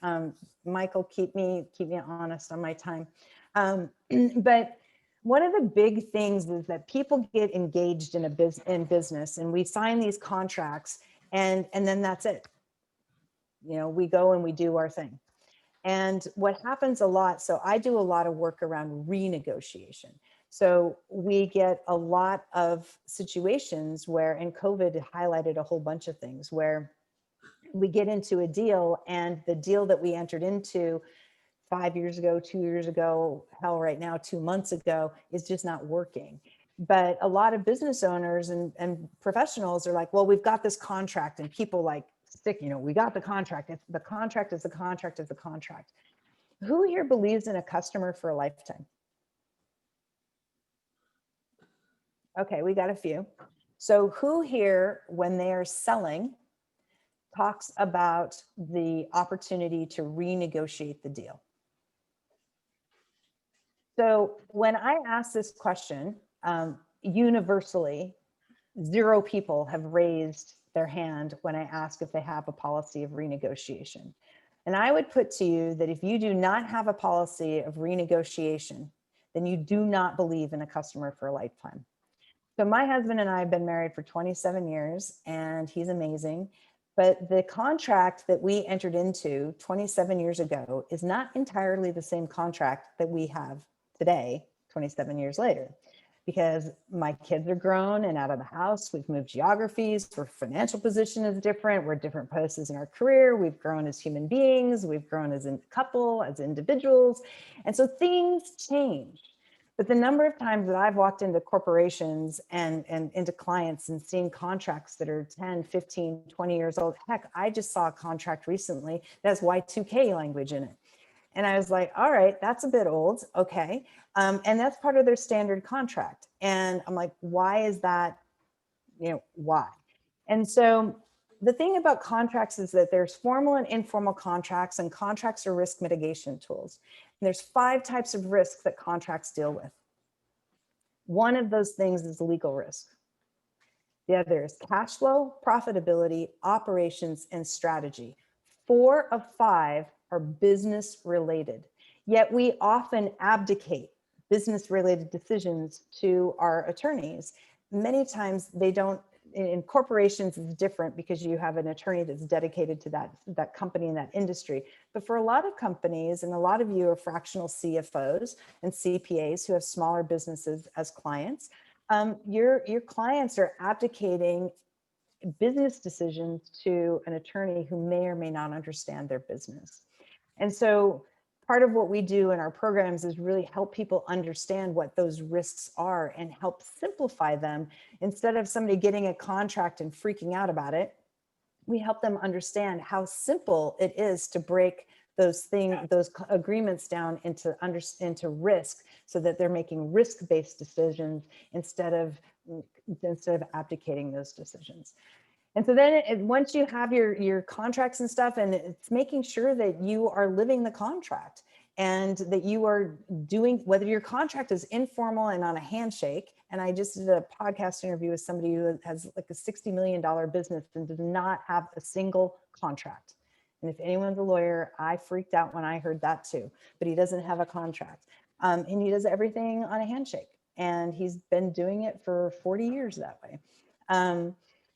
Michael, keep me honest on my time. But one of the big things is that people get engaged in business, and we sign these contracts, and then that's it. We go and we do our thing. And what happens a lot, so I do a lot of work around renegotiation. So we get a lot of situations where, and COVID highlighted a whole bunch of things, where we get into a deal, and the deal that we entered into 5 years ago, 2 years ago, hell, right now, 2 months ago, is just not working. But a lot of business owners and professionals are like, well, we've got this contract, and people like stick, we got the contract. The contract is the contract is the contract. Who here believes in a customer for a lifetime? Okay, we got a few. So who here, when they are selling, talks about the opportunity to renegotiate the deal? So when I ask this question, universally, 0 people have raised their hand when I ask if they have a policy of renegotiation. And I would put to you that if you do not have a policy of renegotiation, then you do not believe in a customer for a lifetime. So my husband and I have been married for 27 years, and he's amazing. But the contract that we entered into 27 years ago is not entirely the same contract that we have today, 27 years later, because my kids are grown and out of the house. We've moved geographies. Our financial position is different. We're at different places in our career. We've grown as human beings. We've grown as a couple, as individuals. And so things change. But the number of times that I've walked into corporations and into clients and seen contracts that are 10, 15, 20 years old. Heck, I just saw a contract recently that has Y2K language in it. And I was like, all right, that's a bit old. Okay. And that's part of their standard contract. And I'm like, why is that? Why? And so the thing about contracts is that there's formal and informal contracts, and contracts are risk mitigation tools. And there's 5 types of risks that contracts deal with. One of those things is legal risk. The other is cash flow, profitability, operations, and strategy. 4 of 5 are business related, yet we often abdicate business related decisions to our attorneys. Many times they don't. In corporations, it's different because you have an attorney that's dedicated to that company and that industry. But for a lot of companies, and a lot of you are fractional CFOs and CPAs who have smaller businesses as clients, your clients are abdicating business decisions to an attorney who may or may not understand their business. And so part of what we do in our programs is really help people understand what those risks are and help simplify them. Instead of somebody getting a contract and freaking out about it, we help them understand how simple it is to break those agreements down into risk, so that they're making risk-based decisions instead of abdicating those decisions. And so then once you have your contracts and stuff, and it's making sure that you are living the contract and that you are doing, whether your contract is informal and on a handshake. And I just did a podcast interview with somebody who has like a $60 million business and does not have a single contract. And if anyone's a lawyer, I freaked out when I heard that too, but he doesn't have a contract. And he does everything on a handshake. And he's been doing it for 40 years that way.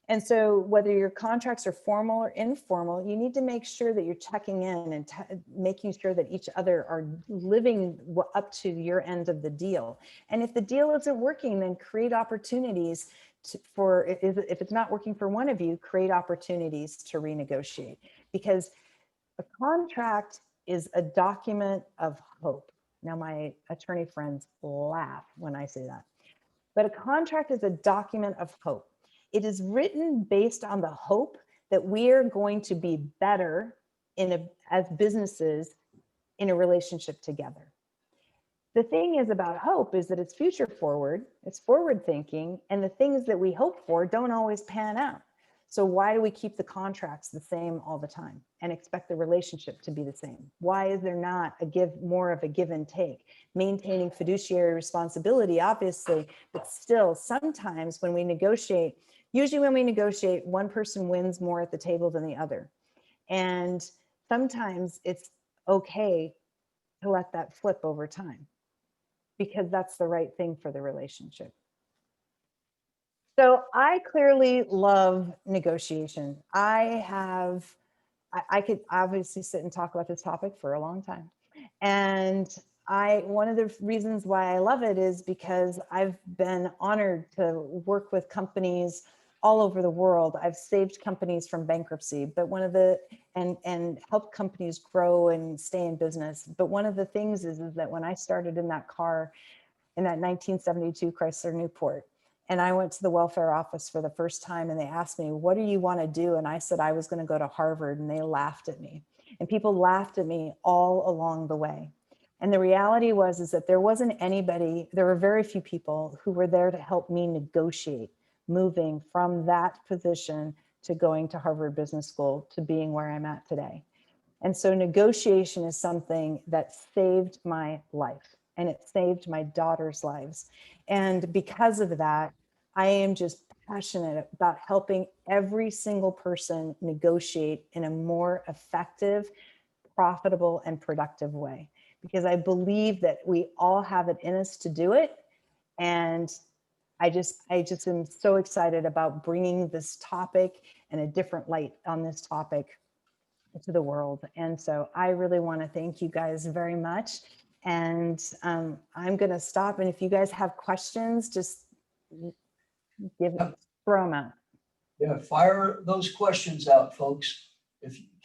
And so whether your contracts are formal or informal, you need to make sure that you're checking in and making sure that each other are living up to your end of the deal. And if the deal isn't working, then create opportunities if it's not working for one of you, create opportunities to renegotiate. Because a contract is a document of hope. Now, my attorney friends laugh when I say that. But a contract is a document of hope. It is written based on the hope that we are going to be better as businesses in a relationship together. The thing is about hope is that it's future forward, it's forward thinking, and the things that we hope for don't always pan out. So why do we keep the contracts the same all the time and expect the relationship to be the same? Why is there not more of a give and take? Maintaining fiduciary responsibility, obviously, but still sometimes when we negotiate, usually when we negotiate, one person wins more at the table than the other. And sometimes it's okay to let that flip over time because that's the right thing for the relationship. So I clearly love negotiation. I could obviously sit and talk about this topic for a long time. And one of the reasons why I love it is because I've been honored to work with companies all over the world. I've saved companies from bankruptcy, but and helped companies grow and stay in business. But one of the things is that when I started in that car, in that 1972 Chrysler Newport, and I went to the welfare office for the first time and they asked me, what do you want to do? And I said, I was going to go to Harvard, and they laughed at me. And people laughed at me all along the way. And the reality is that there were very few people who were there to help me negotiate moving from that position to going to Harvard Business School to being where I'm at today. And so negotiation is something that saved my life, and it saved my daughter's lives. And because of that, I am just passionate about helping every single person negotiate in a more effective, profitable, and productive way. Because I believe that we all have it in us to do it. And I just am so excited about bringing this topic and a different light on this topic to the world. And so I really want to thank you guys very much. And I'm going to stop. And if you guys have questions, just throw them out. Yeah, fire those questions out, folks.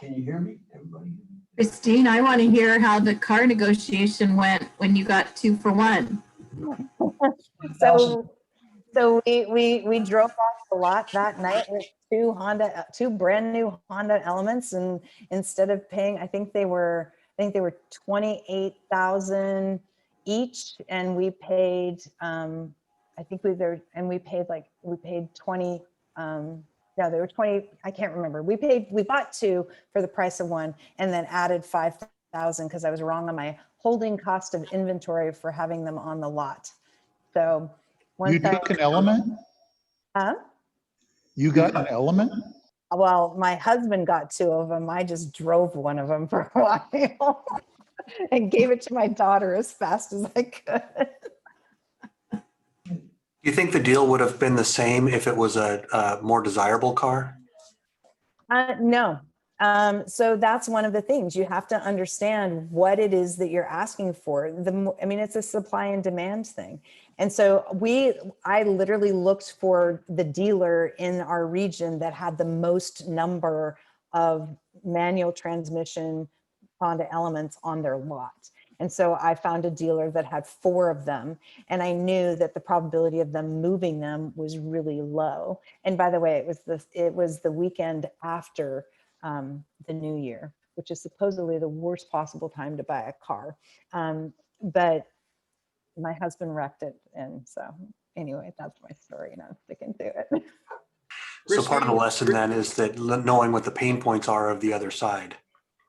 Can you hear me, everybody? Christine, I want to hear how the car negotiation went when you got 2 for 1. So we drove off the lot that night with two brand new Honda Elements, and instead of paying, I think they were 28,000 each, and we paid we paid 20. No, they were 20. I can't remember. We bought two for the price of one, and then added 5,000 because I was wrong on my holding cost of inventory for having them on the lot. So You took an Element? Huh? You got an Element? Well, my husband got two of them. I just drove one of them for a while and gave it to my daughter as fast as I could. You think the deal would have been the same if it was a more desirable car? No. So that's one of the things. You have to understand what it is that you're asking for. It's a supply and demand thing. And so I literally looked for the dealer in our region that had the most number of manual transmission Honda Elements on their lot. And so I found a dealer that had 4 of them, and I knew that the probability of them moving them was really low. And by the way, it was the weekend after the new year, which is supposedly the worst possible time to buy a car. But my husband wrecked it. And so anyway, that's my story, and I'm sticking to it. So part of the lesson then is that knowing what the pain points are of the other side.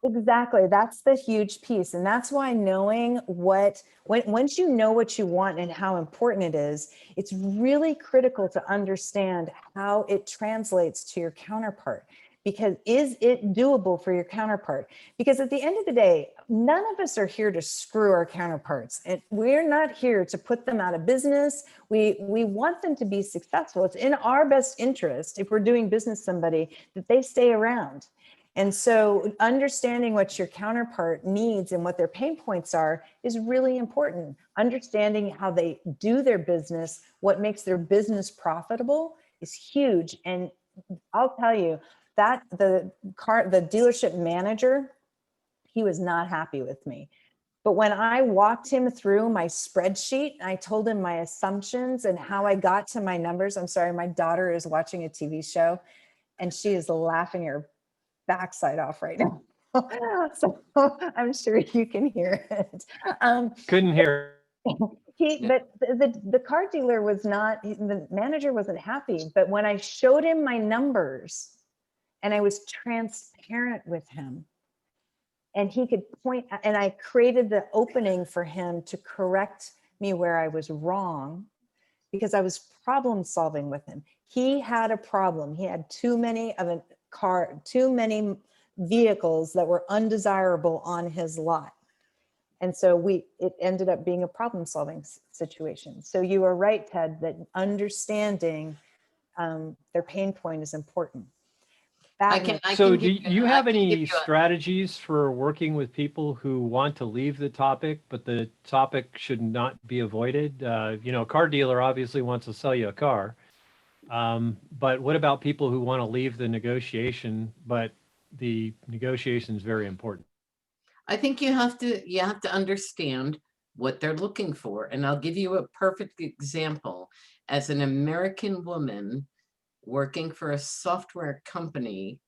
Exactly. That's the huge piece. And that's why knowing once you know what you want and how important it is, it's really critical to understand how it translates to your counterpart. Because is it doable for your counterpart? Because at the end of the day, none of us are here to screw our counterparts. And we're not here to put them out of business. We want them to be successful. It's in our best interest, if we're doing business with somebody, that they stay around. And so understanding what your counterpart needs and what their pain points are is really important. Understanding how they do their business, what makes their business profitable is huge. And I'll tell you that the dealership manager, he was not happy with me. But when I walked him through my spreadsheet, I told him my assumptions and how I got to my numbers. I'm sorry, my daughter is watching a TV show and she is laughing her backside off right now. So I'm sure you can hear it. Couldn't hear. But the car dealer the manager wasn't happy. But when I showed him my numbers and I was transparent with him, and he could point, and I created the opening for him to correct me where I was wrong, because I was problem solving with him. He had a problem. He had too many vehicles that were undesirable on his lot. And so it ended up being a problem solving situation. So you are right, Ted, that understanding their pain point is important. So do you have any strategies for working with people who want to leave the topic, but the topic should not be avoided? A car dealer obviously wants to sell you a car. But what about people who want to leave the negotiation, but the negotiation is very important? I think you have to understand what they're looking for. And I'll give you a perfect example. As an American woman working for a software company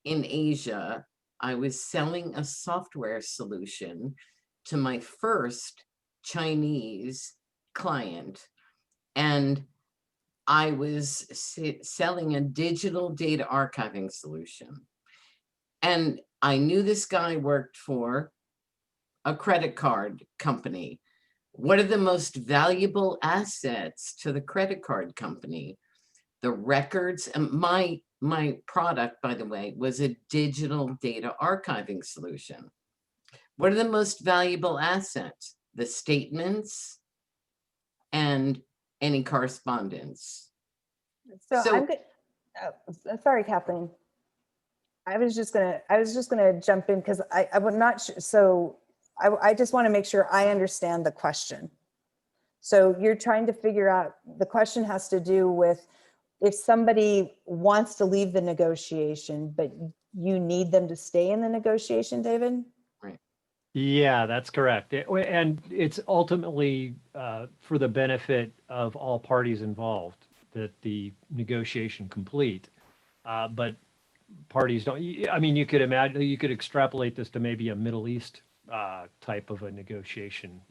in Asia, I was selling a software solution to my first Chinese client. And I was selling a digital data archiving solution. And I knew this guy worked for a credit card company. What are the most valuable assets to the credit card company? The records. And my product, by the way, was a digital data archiving solution. What are the most valuable assets? The statements and any correspondence. So I'm good. Sorry, Kathleen. I was just gonna jump in because I would not. So I just want to make sure I understand the question. So you're trying to figure out, the question has to do with if somebody wants to leave the negotiation, but you need them to stay in the negotiation, David? Right. Yeah, that's correct. And it's ultimately for the benefit of all parties involved that the negotiation complete. But parties don't, I mean, you could imagine, you could extrapolate this to maybe a Middle East type of a negotiation,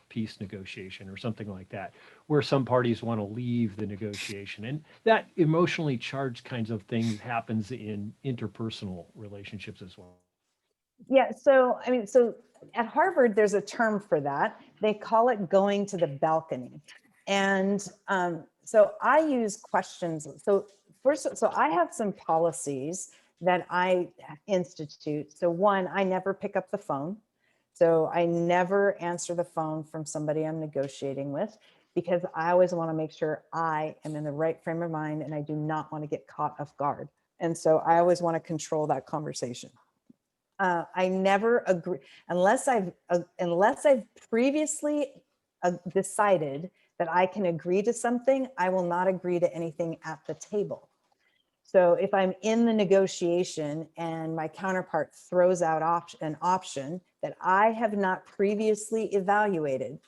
peace negotiation or something like that, where some parties want to leave the negotiation. And that emotionally charged kinds of things happens in interpersonal relationships as well. Yeah, so I mean, so at Harvard, there's a term for that. They call it going to the balcony. And so I use questions. So first, so I have some policies that I institute. So one, I never pick up the phone. So I never answer the phone from somebody I'm negotiating with, because I always want to make sure I am in the right frame of mind and I do not want to get caught off guard. And so I always want to control that conversation. I never agree unless I've previously decided that I can agree to something. I will not agree to anything at the table. So if I'm in the negotiation and my counterpart throws out an option that I have not previously evaluated,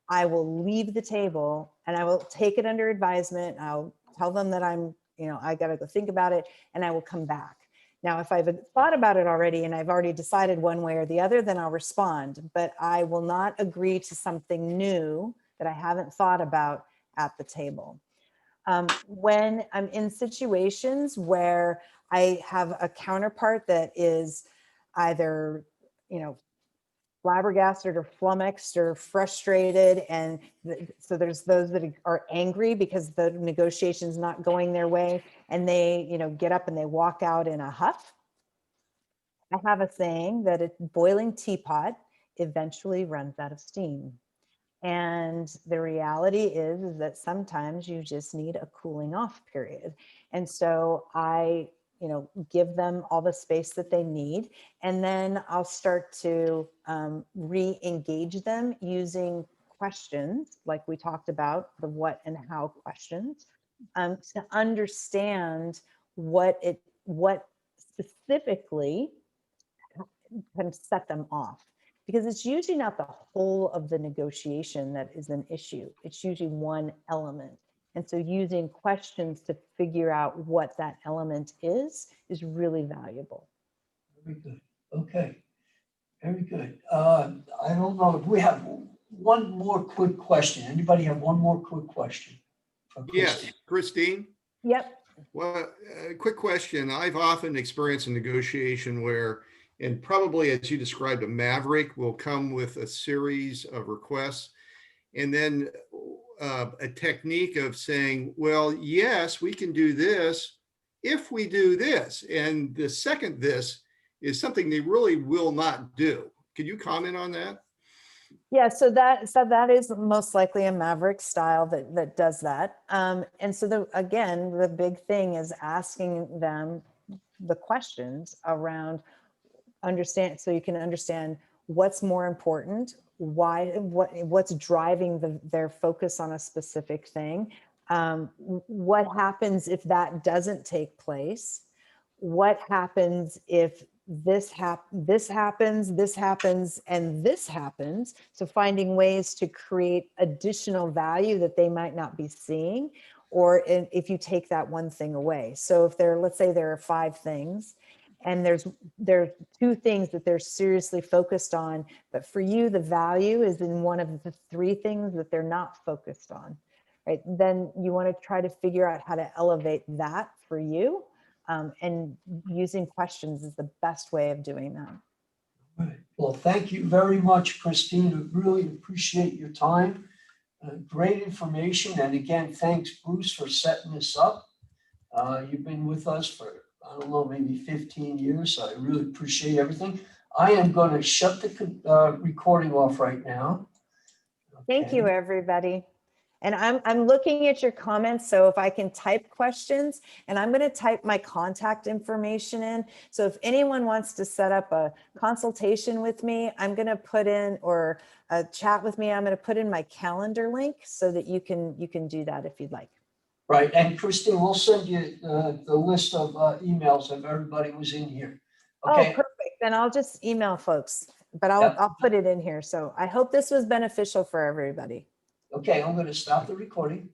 I will leave the table and I will take it under advisement. I'll tell them that I got to go think about it, and I will come back. Now, if I've thought about it already and I've already decided one way or the other, then I'll respond, but I will not agree to something new that I haven't thought about at the table. When I'm in situations where I have a counterpart that is either, flabbergasted or flummoxed or frustrated, and so there's those that are angry because the negotiation's not going their way, and they get up and they walk out in a huff. I have a saying that a boiling teapot eventually runs out of steam, and the reality is that sometimes you just need a cooling off period. And so I give them all the space that they need. And then I'll start to re-engage them using questions, like we talked about, the what and how questions, to understand what specifically can set them off. Because it's usually not the whole of the negotiation that is an issue. It's usually one element. And so using questions to figure out what that element is really valuable. Very good. Okay. Very good. I don't know if we have one more quick question. Anybody have one more quick question? Yes, Christine? Yep. Well, quick question. I've often experienced a negotiation where, and probably as you described, a maverick will come with a series of requests, and then a technique of saying, well, yes, we can do this if we do this. And the second this is something they really will not do. Can you comment on that? Yeah, so that is most likely a maverick style that does that. And so again, the big thing is asking them the questions around so you can understand what's more important, what's driving their focus on a specific thing. What happens if that doesn't take place? What happens if this happens, and this happens? So finding ways to create additional value that they might not be seeing, or if you take that one thing away. So if let's say there are 5 things, and there are 2 things that they're seriously focused on, but for you, the value is in one of the 3 things that they're not focused on, right? Then you want to try to figure out how to elevate that for you. And using questions is the best way of doing that. All right. Well, thank you very much, Christine. I really appreciate your time. Great information. And again, thanks, Bruce, for setting this up. You've been with us for, I don't know, maybe 15 years. So I really appreciate everything. I am going to shut the recording off right now. Okay. Thank you, everybody. And I'm looking at your comments. So if I can type questions, and I'm going to type my contact information in. So if anyone wants to set up a consultation with me, I'm going to put in, or a chat with me, I'm going to put in my calendar link so that you can do that if you'd like. Right. And Christine, we'll send you the list of emails of everybody who's in here. Okay. Oh, perfect. Then I'll just email folks. but I'll, Yep. I'll put it in here. So I hope this was beneficial for everybody. Okay, I'm gonna stop the recording.